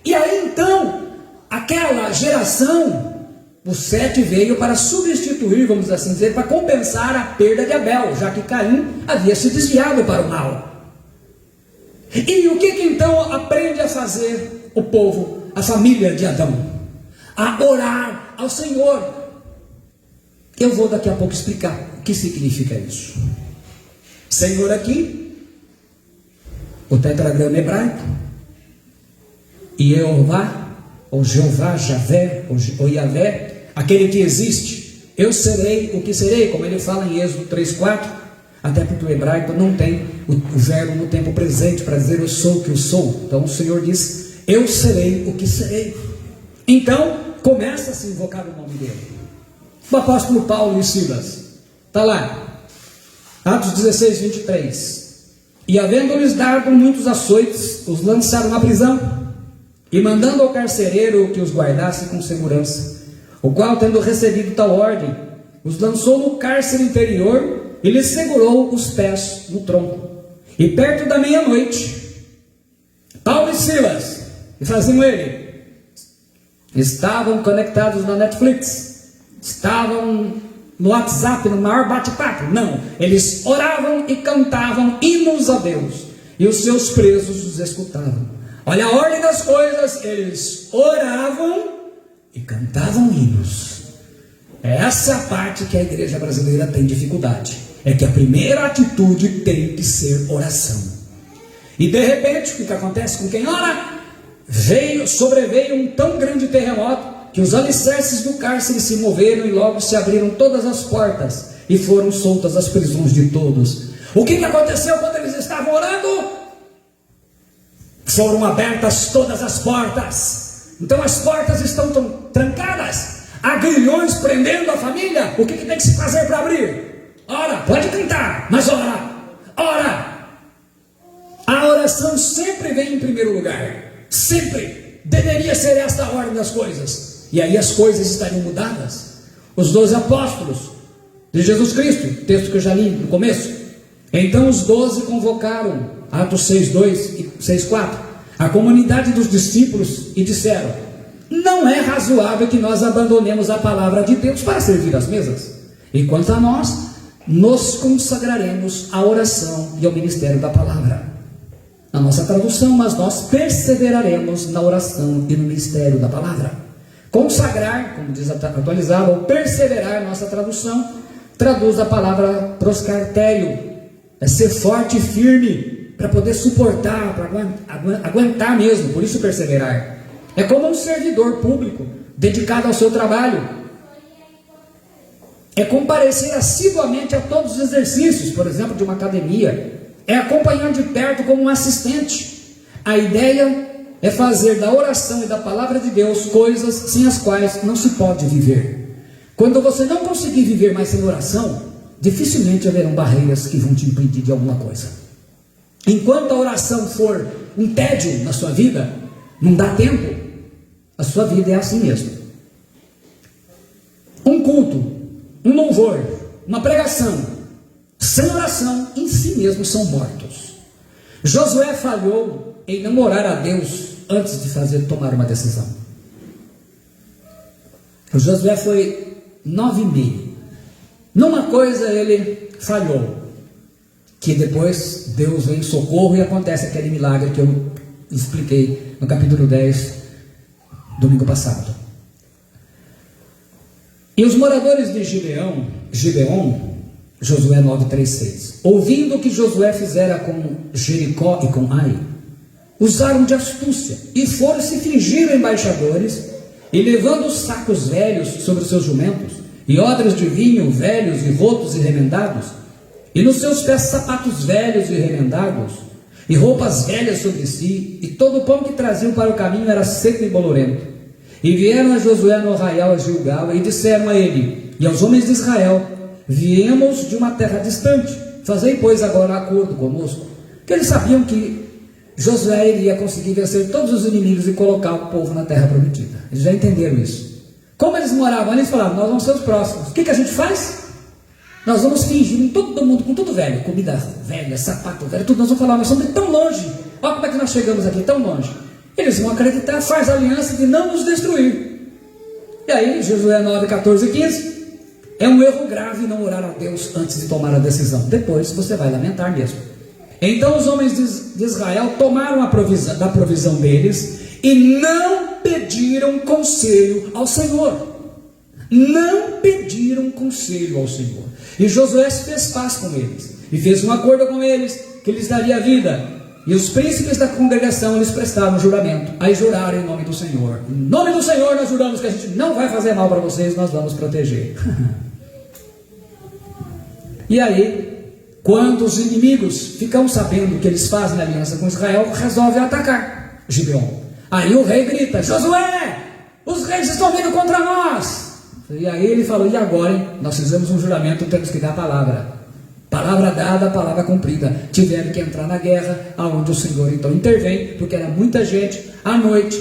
E aí então, aquela geração, o Sete veio para substituir, vamos assim dizer, para compensar a perda de Abel, já que Caim havia se desviado para o mal. E o que então aprende a fazer o povo? A família de Adão, a orar ao Senhor. Eu vou daqui a pouco explicar o que significa isso. Senhor aqui, o tetragrama hebraico, Jeová, ou Jeová, Javé, ou Yavé, aquele que existe. Eu serei o que serei, como ele fala em Êxodo 3:4, até porque o hebraico não tem o verbo no tempo presente para dizer eu sou o que eu sou. Então o Senhor diz, eu serei o que serei. Então, começa a se invocar o nome dele. O apóstolo Paulo e Silas, está lá, Atos 16, 23. E havendo-lhes dado muitos açoites, os lançaram na prisão, e mandando ao carcereiro que os guardasse com segurança, o qual, tendo recebido tal ordem, os lançou no cárcere interior, e lhes segurou os pés no tronco. E perto da meia-noite, Paulo e Silas, e faziam ele, estavam conectados na Netflix, estavam no WhatsApp, no maior bate-papo. Não, eles oravam e cantavam hinos a Deus, e os seus presos os escutavam. Olha a ordem das coisas, eles oravam e cantavam hinos. Essa é a parte que a igreja brasileira tem dificuldade, é que a primeira atitude tem que ser oração. E de repente, o que acontece com quem ora? Sobreveio um tão grande terremoto que os alicerces do cárcere se moveram e logo se abriram todas as portas e foram soltas as prisões de todos. O que aconteceu quando eles estavam orando? Foram abertas todas as portas. Então as portas estão trancadas, há grilhões prendendo a família. O que tem que se fazer para abrir? Ora, pode cantar, mas ora. A oração sempre vem em primeiro lugar. Sempre deveria ser esta a ordem das coisas, e aí as coisas estariam mudadas. Os 12 apóstolos de Jesus Cristo, texto que eu já li no começo. Então os 12 convocaram, Atos 6:2 e 6:4, a comunidade dos discípulos e disseram: não é razoável que nós abandonemos a palavra de Deus para servir às mesas. E quanto a nós, nos consagraremos à oração e ao ministério da palavra. Na nossa tradução, mas nós perseveraremos na oração e no ministério da palavra. Consagrar, como diz a atualizada, ou perseverar, nossa tradução, traduz a palavra proscartério, é ser forte e firme, para poder suportar, para aguentar mesmo, por isso perseverar. É como um servidor público, dedicado ao seu trabalho. É comparecer assiduamente a todos os exercícios, por exemplo, de uma academia. É acompanhar de perto como um assistente. A ideia é fazer da oração e da palavra de Deus coisas sem as quais não se pode viver. Quando você não conseguir viver mais sem oração, dificilmente haverão barreiras que vão te impedir de alguma coisa. Enquanto a oração for um tédio na sua vida, não dá tempo, a sua vida é assim mesmo. Um culto, um louvor, uma pregação sem oração em si mesmo são mortos. Josué falhou em não orar a Deus antes de tomar uma decisão. O Josué foi 9,5. Numa coisa ele falhou, que depois Deus vem em socorro e acontece aquele milagre que eu expliquei no capítulo 10, domingo passado. E os moradores de Gibeon Josué 9:3-6. Ouvindo o que Josué fizera com Jericó e com Ai, usaram de astúcia e foram se fingir embaixadores, e levando os sacos velhos sobre os seus jumentos, e odres de vinho velhos e rotos e remendados, e nos seus pés sapatos velhos e remendados, e roupas velhas sobre si, e todo o pão que traziam para o caminho era seco e bolorento. E vieram a Josué no arraial a Gilgal, e disseram a ele e aos homens de Israel: viemos de uma terra distante, fazei pois agora acordo conosco. Porque eles sabiam que Josué iria conseguir vencer todos os inimigos e colocar o povo na terra prometida. Eles já entenderam isso. Como eles moravam ali, eles falavam: nós vamos ser os próximos. O que a gente faz? Nós vamos fingir em todo mundo, com tudo velho, comida velha, sapato velho, tudo. Nós vamos falar: nós somos tão longe, olha como é que nós chegamos aqui, tão longe. Eles vão acreditar, faz aliança de não nos destruir. E aí, Josué 9:14-15, é um erro grave não orar a Deus antes de tomar a decisão. Depois você vai lamentar mesmo. Então os homens de Israel tomaram da provisão deles e não pediram conselho ao Senhor. Não pediram conselho ao Senhor. E Josué fez paz com eles e fez um acordo com eles que lhes daria vida. E os príncipes da congregação lhes prestaram juramento. Aí juraram em nome do Senhor: em nome do Senhor nós juramos que a gente não vai fazer mal para vocês, nós vamos proteger. E aí, quando os inimigos ficam sabendo que eles fazem aliança com Israel, resolvem atacar Gibeon. Aí o rei grita: Josué, os reis estão vindo contra nós. E aí ele falou: e agora, hein? Nós fizemos um juramento, temos que dar a palavra. Palavra dada, palavra cumprida. Tiveram que entrar na guerra, aonde o Senhor então intervém, porque era muita gente. À noite,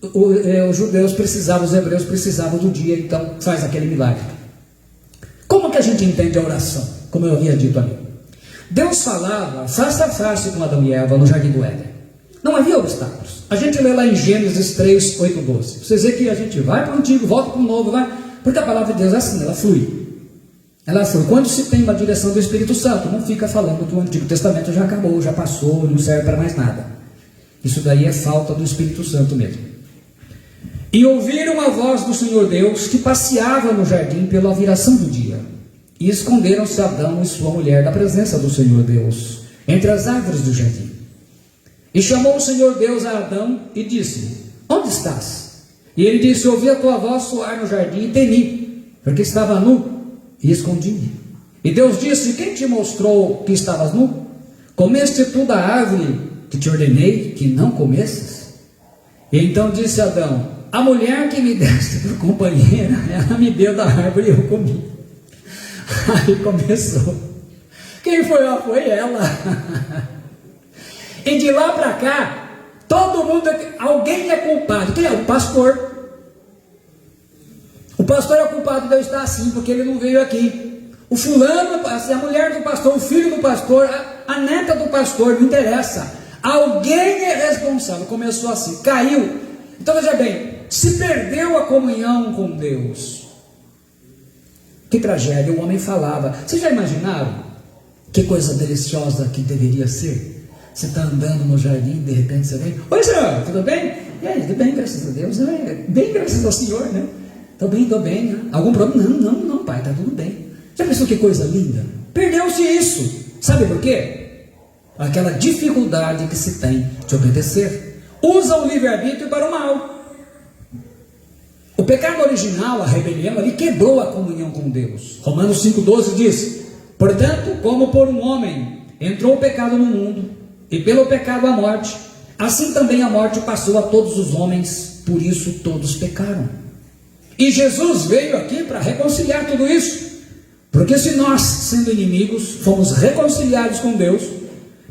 os judeus precisavam, os hebreus precisavam do dia, então faz aquele milagre. Como que a gente entende a oração? Como eu havia dito ali, Deus falava face a face com Adão e Eva no jardim do Éden. Não havia obstáculos. A gente lê lá em Gênesis 3:8-12. Vocês veem que a gente vai para o antigo, volta para o novo, vai, porque a palavra de Deus é assim, ela flui. Ela foi. Quando se tem uma direção do Espírito Santo, não fica falando que o Antigo Testamento já acabou, já passou, não serve para mais nada. Isso daí é falta do Espírito Santo mesmo. E ouviram a voz do Senhor Deus que passeava no jardim pela viração do dia. E esconderam-se Adão e sua mulher da presença do Senhor Deus, entre as árvores do jardim. E chamou o Senhor Deus a Adão e disse: onde estás? E ele disse: ouvi a tua voz soar no jardim e temi, porque estava nu e escondi-me. E Deus disse: quem te mostrou que estavas nu? Comeste tu da árvore que te ordenei que não comesses? E então disse Adão: a mulher que me deste por companheira, ela me deu da árvore e eu comi. Aí começou. Quem foi? Foi ela. E de lá para cá, todo mundo, alguém é culpado. Quem é? O pastor. O pastor é culpado de eu estar assim, porque ele não veio aqui. O fulano, a mulher do pastor, o filho do pastor, a neta do pastor, não interessa. Alguém é responsável. Começou assim, caiu. Então veja bem, se perdeu a comunhão com Deus. Que tragédia, o homem falava. Vocês já imaginaram? Que coisa deliciosa que deveria ser. Você está andando no jardim, de repente você vem: oi senhor, tudo bem? E aí, tudo bem, graças a Deus. Bem, graças ao Senhor, né? Estou bem, né? Algum problema? Não, pai, está tudo bem. Já pensou que coisa linda? Perdeu-se isso. Sabe por quê? Aquela dificuldade que se tem de obedecer. Usa o livre-arbítrio para o mal. O pecado original, a rebelião, ele quebrou a comunhão com Deus. Romanos 5,12 diz: portanto, como por um homem entrou o pecado no mundo, e pelo pecado a morte, assim também a morte passou a todos os homens, por isso todos pecaram. E Jesus veio aqui para reconciliar tudo isso. Porque se nós, sendo inimigos, fomos reconciliados com Deus,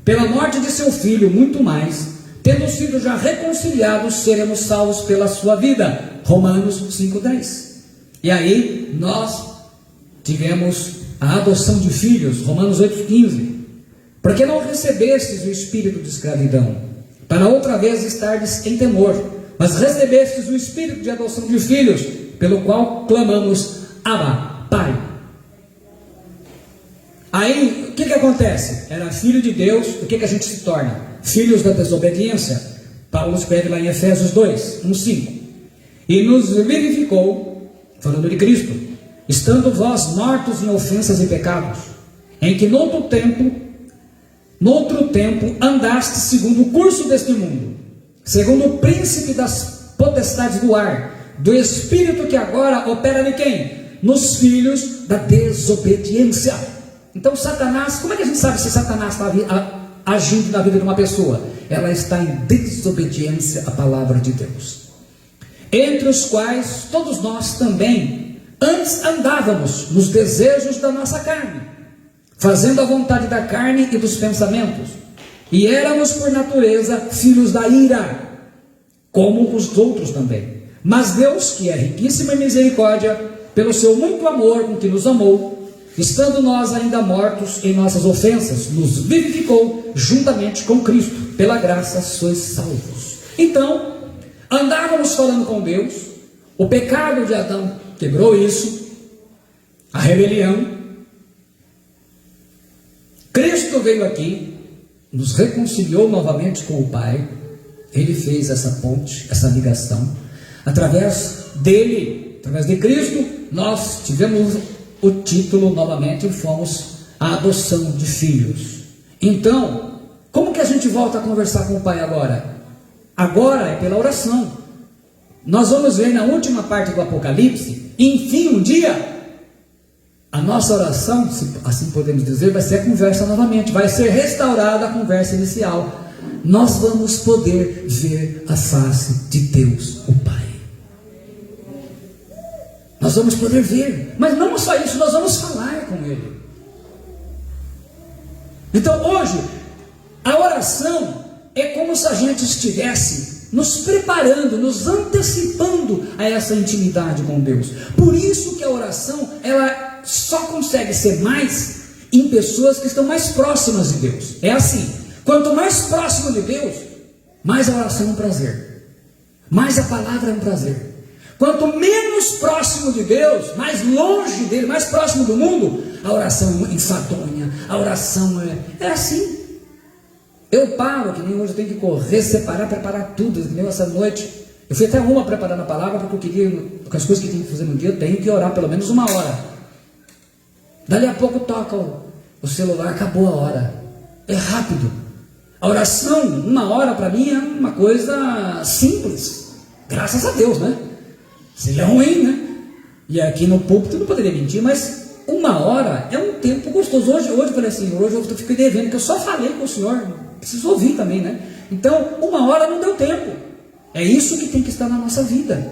pela morte de seu Filho, muito mais, tendo sido já reconciliados, seremos salvos pela sua vida. Romanos 5,10. E aí nós tivemos a adoção de filhos. Romanos 8,15. Porque não recebestes o espírito de escravidão, para outra vez estardes em temor, mas recebestes o espírito de adoção de filhos, pelo qual clamamos: Abba, Pai. Aí, o que acontece? Era filho de Deus, o que a gente se torna? Filhos da desobediência. Paulo escreve lá em Efésios 2, 1,5. E nos vivificou, falando de Cristo, estando vós mortos em ofensas e pecados, em que noutro tempo andaste segundo o curso deste mundo, segundo o príncipe das potestades do ar, do espírito que agora opera em quem? Nos filhos da desobediência. Então Satanás, como é que a gente sabe se Satanás está agindo na vida de uma pessoa? Ela está em desobediência à palavra de Deus, entre os quais todos nós também antes andávamos nos desejos da nossa carne, fazendo a vontade da carne e dos pensamentos, e éramos por natureza filhos da ira, como os outros também. Mas Deus, que é riquíssimo em misericórdia, pelo seu muito amor com que nos amou, estando nós ainda mortos em nossas ofensas, nos vivificou juntamente com Cristo. Pela graça sois salvos. Então, andávamos falando com Deus, o pecado de Adão quebrou isso, a rebelião. Cristo veio aqui, nos reconciliou novamente com o Pai. Ele fez essa ponte, essa ligação. Através dele, através de Cristo, nós tivemos o título novamente e fomos a adoção de filhos. Então, como que a gente volta a conversar com o Pai agora? Agora é pela oração. Nós vamos ver na última parte do Apocalipse, enfim, um dia, a nossa oração, se assim podemos dizer, vai ser a conversa novamente, vai ser restaurada a conversa inicial. Nós vamos poder ver a face de Deus, o Pai. Nós vamos poder ver, mas não só isso, nós vamos falar com Ele. Então hoje, a oração é como se a gente estivesse nos preparando, nos antecipando a essa intimidade com Deus. Por isso que a oração, ela só consegue ser mais em pessoas que estão mais próximas de Deus. É assim, quanto mais próximo de Deus, mais a oração é um prazer, mais a palavra é um prazer. Quanto menos próximo de Deus, mais longe dele, mais próximo do mundo, a oração é enfadonha, a oração é assim. Eu paro, que nem hoje eu tenho que correr, separar, preparar tudo, que nem essa noite. Eu fui até uma preparando a palavra, porque eu queria, com as coisas que tenho que fazer no dia, eu tenho que orar pelo menos 1 hora. Dali a pouco toca o celular, acabou a hora. É rápido. A oração, 1 hora para mim é uma coisa simples. Graças a Deus, né? Seria ruim, né? E aqui no púlpito não poderia mentir, mas 1 hora é um tempo gostoso. Hoje eu falei assim, hoje eu fiquei devendo, porque eu só falei com o Senhor, preciso ouvir também, né? Então, 1 hora não deu tempo. É isso que tem que estar na nossa vida.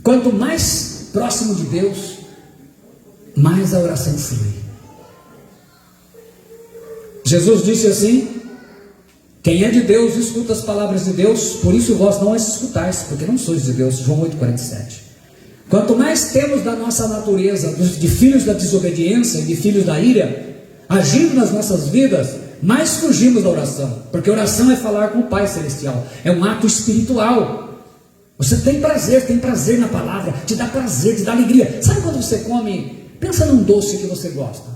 Quanto mais próximo de Deus, mais a oração flui. Jesus disse assim: quem é de Deus escuta as palavras de Deus, por isso vós não as escutais, porque não sois de Deus. João 8,47. Quanto mais temos da nossa natureza, de filhos da desobediência e de filhos da ira, agindo nas nossas vidas, mais fugimos da oração, porque oração é falar com o Pai Celestial, é um ato espiritual. Você tem prazer na palavra, te dá prazer, te dá alegria. Sabe quando você come, pensa num doce que você gosta,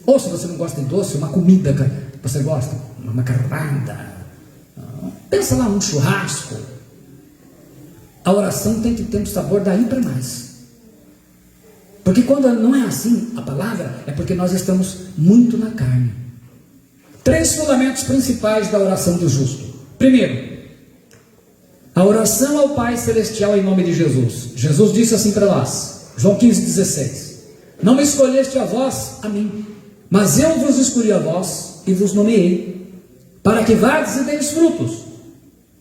ou se você não gosta de doce, uma comida que você gosta, uma macarrada, pensa lá num churrasco. A oração tem que ter um sabor daí para mais, porque quando não é assim, a palavra, é porque nós estamos muito na carne. 3 fundamentos principais da oração do justo. Primeiro, a oração ao Pai Celestial em nome de Jesus. Jesus disse assim para nós, João 15,16: não me escolheste a vós, a mim, mas eu vos escolhi a vós e vos nomeei, para que vades e deis frutos,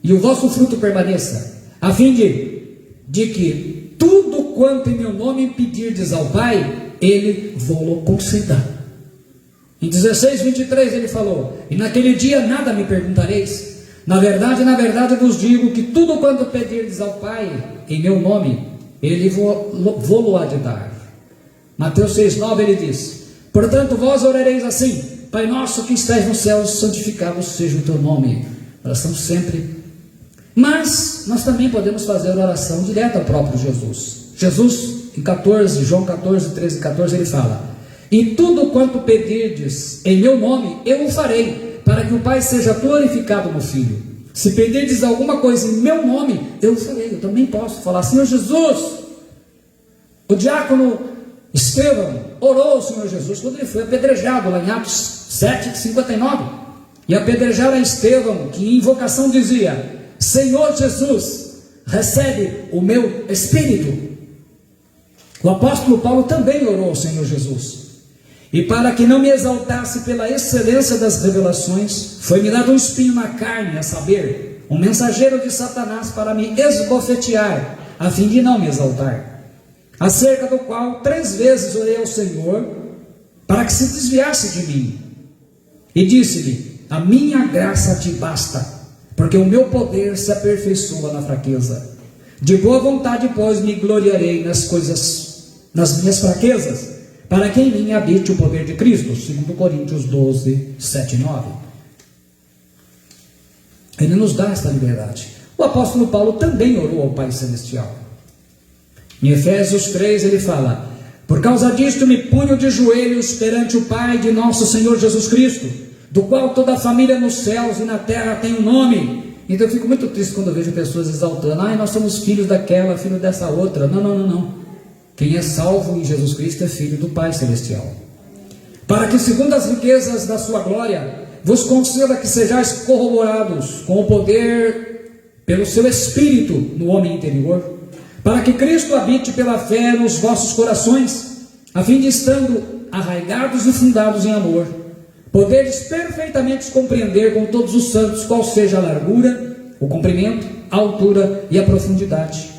e o vosso fruto permaneça, a fim de que tudo quanto em meu nome pedirdes ao Pai, Ele vos conceda. Em 16:23 ele falou: e naquele dia nada me perguntareis, na verdade vos digo que tudo quanto pedirdes ao Pai em meu nome, Ele vou-lo há de dar. Mateus 6,9 ele diz: portanto vós orareis assim: Pai nosso que estais nos céus, santificado seja o teu nome. Oração sempre. Mas nós também podemos fazer oração direta ao próprio Jesus. Jesus em João 14, 13 e 14 ele fala: e tudo quanto pedirdes em meu nome, eu o farei, para que o Pai seja glorificado no Filho. Se pedirdes alguma coisa em meu nome, eu o farei. Eu também posso falar: Senhor Jesus, o diácono Estevão orou ao Senhor Jesus quando ele foi apedrejado, lá em Atos 7:59. E apedrejaram a Estevão, que em invocação dizia: Senhor Jesus, recebe o meu espírito. O apóstolo Paulo também orou ao Senhor Jesus. E para que não me exaltasse pela excelência das revelações, foi-me dado um espinho na carne, a saber, um mensageiro de Satanás para me esbofetear, a fim de não me exaltar. Acerca do qual 3 vezes orei ao Senhor, para que se desviasse de mim. E disse-lhe: a minha graça te basta, porque o meu poder se aperfeiçoa na fraqueza. De boa vontade, pois, me gloriarei nas minhas fraquezas, para que em mim habite o poder de Cristo. 2 Coríntios 12, 7 e 9. Ele nos dá esta liberdade. O apóstolo Paulo também orou ao Pai Celestial. Em Efésios 3 ele fala: por causa disto me punho de joelhos perante o Pai de nosso Senhor Jesus Cristo, do qual toda a família nos céus e na terra tem um nome. Então eu fico muito triste quando eu vejo pessoas exaltando: nós somos filhos daquela, filho dessa outra. Não. Quem é salvo em Jesus Cristo é filho do Pai Celestial. Para que, segundo as riquezas da sua glória, vos conceda que sejais corroborados com o poder pelo seu Espírito no homem interior, para que Cristo habite pela fé nos vossos corações, a fim de, estando arraigados e fundados em amor, poderes perfeitamente compreender com todos os santos qual seja a largura, o comprimento, a altura e a profundidade,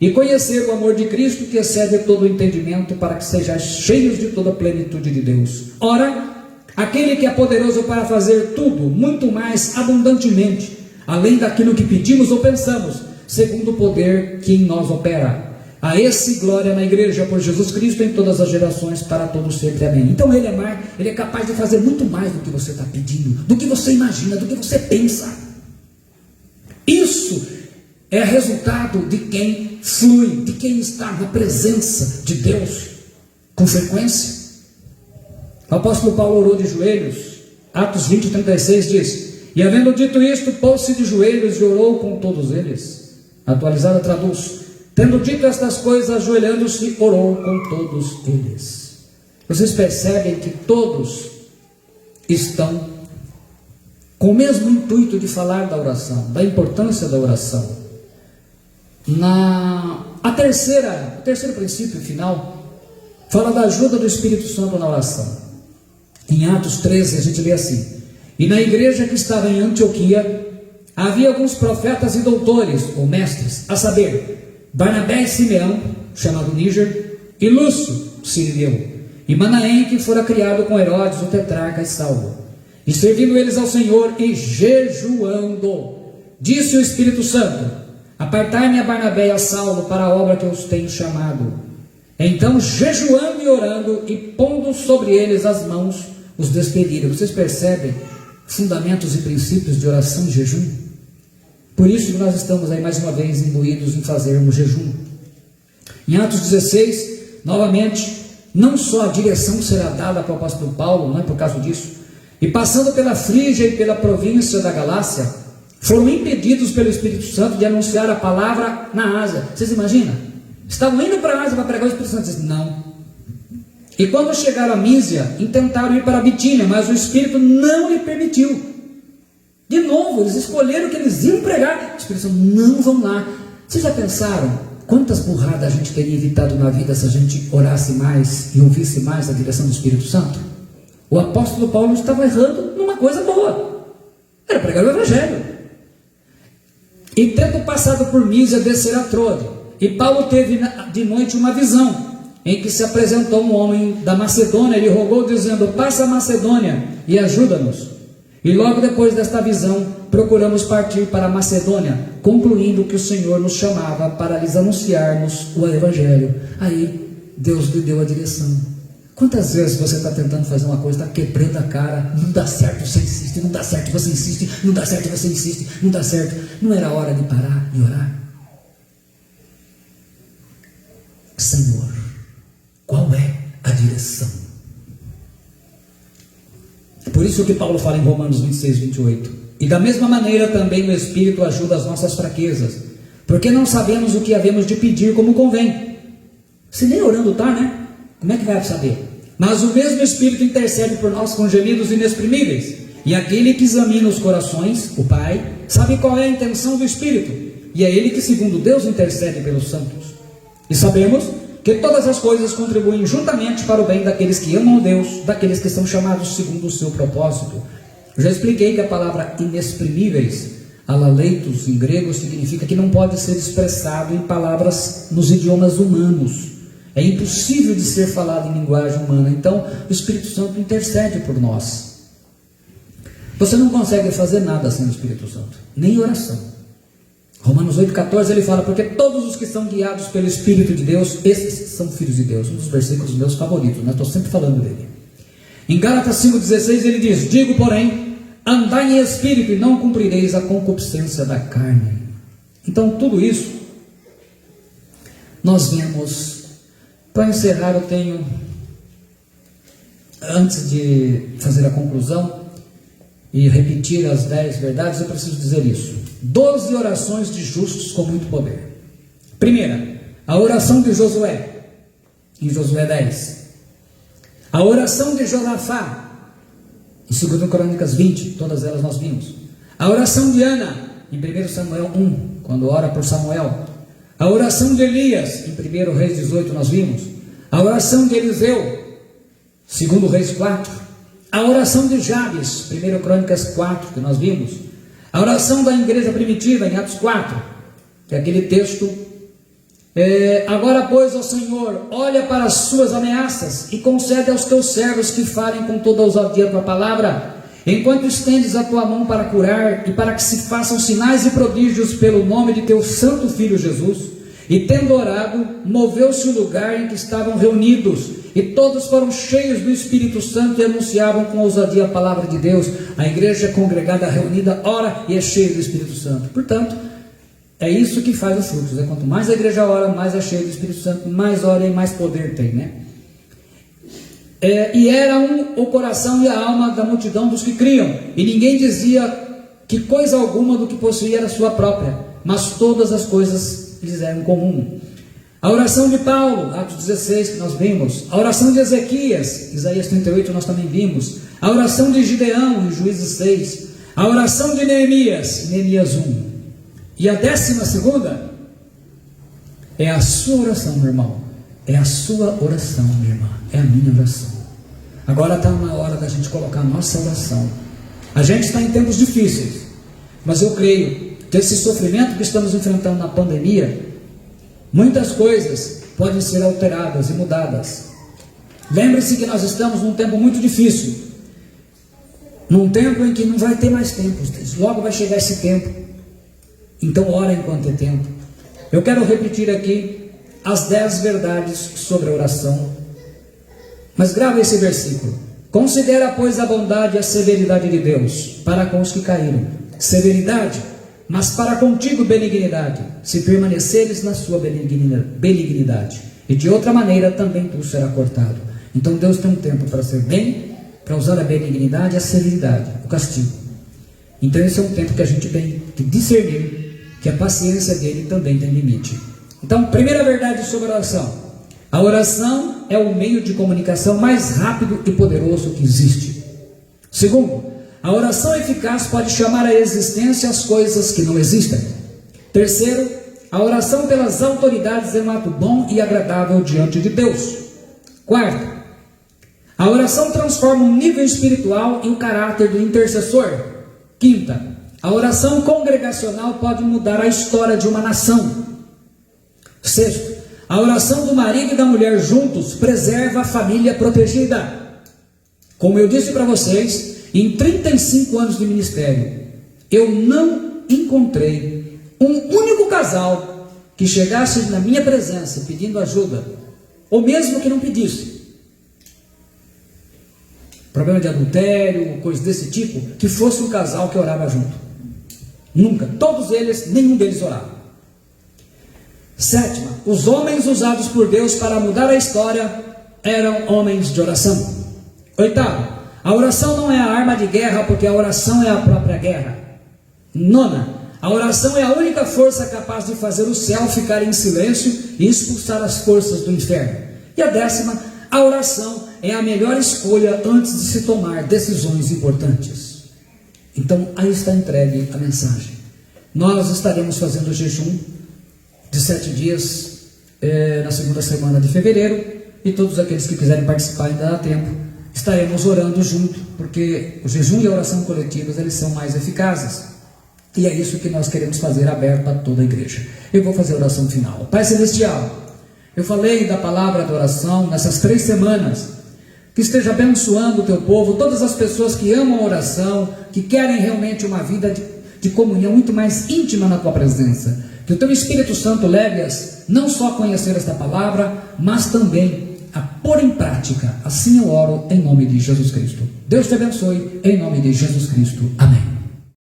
e conhecer o amor de Cristo, que excede todo o entendimento, para que sejais cheios de toda a plenitude de Deus. Ora, aquele que é poderoso para fazer tudo, muito mais abundantemente, além daquilo que pedimos ou pensamos, segundo o poder que em nós opera. A esse glória na igreja por Jesus Cristo em todas as gerações, para todos sempre. Amém. Então ele é capaz de fazer muito mais do que você está pedindo, do que você imagina, do que você pensa. Isso é resultado de quem flui, de quem está na presença de Deus com frequência. O apóstolo Paulo orou de joelhos. Atos 20:36 diz: e havendo dito isto, pôs-se de joelhos e orou com todos eles. Atualizada traduz: tendo dito estas coisas, ajoelhando-se, orou com todos eles. Vocês percebem que todos estão com o mesmo intuito de falar da oração, da importância da oração. O terceiro princípio final fala da ajuda do Espírito Santo na oração. Em Atos 13 a gente lê assim: e na igreja que estava em Antioquia havia alguns profetas e doutores, ou mestres, a saber, Barnabé e Simeão, chamado Níger, e Lúcio, Sirineu, e Manaém, que fora criado com Herodes, o tetrarca, e Saulo. E servindo eles ao Senhor e jejuando, disse o Espírito Santo: apartai-me a Barnabé e a Saulo para a obra que eu os tenho chamado. Então, jejuando e orando e pondo sobre eles as mãos, os despediram. Vocês percebem fundamentos e princípios de oração e jejum? Por isso que nós estamos aí mais uma vez imbuídos em fazermos jejum. Em Atos 16, novamente, não só a direção será dada para o apóstolo Paulo, não é por causa disso, e passando pela Frígia e pela província da Galácia, foram impedidos pelo Espírito Santo de anunciar a palavra na Ásia. Vocês imaginam? Estavam indo para a Ásia para pregar, o Espírito Santo disse: não. E quando chegaram a Mísia, intentaram ir para a Bitínia, mas o Espírito não lhe permitiu. De novo, eles escolheram que eles iam pregar. O Espírito Santo: não vão lá. Vocês já pensaram quantas burradas a gente teria evitado na vida se a gente orasse mais e ouvisse mais a direção do Espírito Santo? O apóstolo Paulo estava errando numa coisa boa: era pregar o Evangelho. E tendo passado por Mísia, descer a Troade. E Paulo teve de noite uma visão, em que se apresentou um homem da Macedônia, e lhe rogou, dizendo: passa a Macedônia e ajuda-nos. E logo depois desta visão, procuramos partir para a Macedônia, concluindo que o Senhor nos chamava para lhes anunciarmos o Evangelho. Aí Deus lhe deu a direção. Quantas vezes você está tentando fazer uma coisa, está quebrando a cara, não dá certo, você insiste, não dá certo, você insiste, não dá certo, você insiste, não dá certo. Não era hora de parar e orar? Senhor, qual é a direção? Por isso que Paulo fala em Romanos 26, 28. E da mesma maneira também o Espírito ajuda as nossas fraquezas, porque não sabemos o que havemos de pedir como convém. Se nem orando está, né?
Como é que vai saber? Mas o mesmo Espírito intercede por nós com gemidos inexprimíveis. E aquele que examina os corações, o Pai, sabe qual é a intenção do Espírito. E é Ele que, segundo Deus, intercede pelos santos. E sabemos que todas as coisas contribuem juntamente para o bem daqueles que amam a Deus, daqueles que são chamados segundo o seu propósito. Eu já expliquei que a palavra inexprimíveis, alaleitos em grego, significa que não pode ser expressado em palavras nos idiomas humanos. É impossível de ser falado em linguagem humana. Então o Espírito Santo intercede por nós. Você não consegue fazer nada sem o Espírito Santo, nem oração. Romanos 8,14 ele fala: porque todos os que são guiados pelo Espírito de Deus, esses são filhos de Deus. Um dos versículos meus favoritos, né? Estou sempre falando dele. Em Gálatas 5,16 ele diz: digo porém, andai em espírito e não cumprireis a concupiscência da carne. Então tudo isso nós vemos. Para encerrar, eu tenho, antes de fazer a conclusão e repetir as 10 verdades, eu preciso dizer isso: 12 orações de justos com muito poder. Primeira, a oração de Josué, em Josué 10. A oração de Josafá, em 2 Crônicas 20, todas elas nós vimos. A oração de Ana, em 1 Samuel 1, quando ora por Samuel. A oração de Elias, em 1 Reis 18, nós vimos. A oração de Eliseu, 2 Reis 4. A oração de Jabes, 1 Crônicas 4, que nós vimos. A oração da igreja primitiva, em Atos 4, que é aquele texto: agora pois, ó Senhor, olha para as suas ameaças e concede aos teus servos que falem com toda ousadia a tua palavra, enquanto estendes a tua mão para curar e para que se façam sinais e prodígios pelo nome de teu santo Filho Jesus. E tendo orado, moveu-se o lugar em que estavam reunidos, e todos foram cheios do Espírito Santo e anunciavam com ousadia a palavra de Deus. A igreja congregada reunida ora e é cheia do Espírito Santo. Portanto, é isso que faz os frutos. Quanto mais a igreja ora, mais é cheia do Espírito Santo, mais ora e mais poder tem, né? E era o coração e a alma da multidão dos que criam, e ninguém dizia que coisa alguma do que possuía era sua própria, mas todas as coisas lhes eram comum. A oração de Paulo, Atos 16, que nós vimos. A oração de Ezequias, Isaías 38, nós também vimos. A oração de Gideão, em Juízes 6. A oração de Neemias, Neemias 1. E a 12ª é a sua oração, meu irmão. É a sua oração, minha irmã. É a minha oração. Agora está na hora da gente colocar a nossa oração. A gente está em tempos difíceis, mas eu creio que esse sofrimento que estamos enfrentando na pandemia, muitas coisas podem ser alteradas e mudadas. Lembre-se que nós estamos num tempo muito difícil, num tempo em que não vai ter mais tempo, logo vai chegar esse tempo. Então ora enquanto é tempo. Eu quero repetir aqui as 10 verdades sobre a oração, mas grava esse versículo: considera, pois, a bondade e a severidade de Deus para com os que caíram. Severidade, mas para contigo benignidade, se permaneceres na sua benignidade, e de outra maneira também tu será cortado. Então Deus tem um tempo para ser bem, para usar a benignidade e a severidade, o castigo. Então esse é um tempo que a gente tem que discernir que a paciência dele também tem limite. Então, primeira verdade sobre a oração: a oração é o meio de comunicação mais rápido e poderoso que existe. Segundo, a oração eficaz pode chamar à existência as coisas que não existem. Terceiro, a oração pelas autoridades é um ato bom e agradável diante de Deus. Quarto, a oração transforma um nível espiritual em caráter do intercessor. Quinta, a oração congregacional pode mudar a história de uma nação. Sexto, a oração do marido e da mulher juntos preserva a família protegida. Como eu disse para vocês, em 35 anos de ministério, eu não encontrei um único casal que chegasse na minha presença pedindo ajuda, ou mesmo que não pedisse, problema de adultério, coisa desse tipo, que fosse um casal que orava junto. Nunca, todos eles, nenhum deles orava. Sétima, os homens usados por Deus para mudar a história eram homens de oração. Oitavo, a oração não é a arma de guerra, porque a oração é a própria guerra. Nona, a oração é a única força capaz de fazer o céu ficar em silêncio e expulsar as forças do inferno. E a décima, A oração é a melhor escolha antes de se tomar decisões importantes. Então, aí está entregue a mensagem. Nós estaremos fazendo jejum de 7 dias na segunda semana de fevereiro, e todos aqueles que quiserem participar ainda dá tempo. Estaremos orando junto, porque o jejum e a oração coletivas, eles são mais eficazes, e é isso que nós queremos fazer aberto a toda a igreja. Eu vou fazer a oração final. Pai Celestial, eu falei da palavra da oração nessas 3 semanas, que esteja abençoando o teu povo, todas as pessoas que amam a oração, que querem realmente uma vida de comunhão muito mais íntima na tua presença, que o teu Espírito Santo leve-as não só a conhecer esta palavra, mas também a pôr em prática. Assim eu oro em nome de Jesus Cristo. Deus te abençoe, em nome de Jesus Cristo. Amém.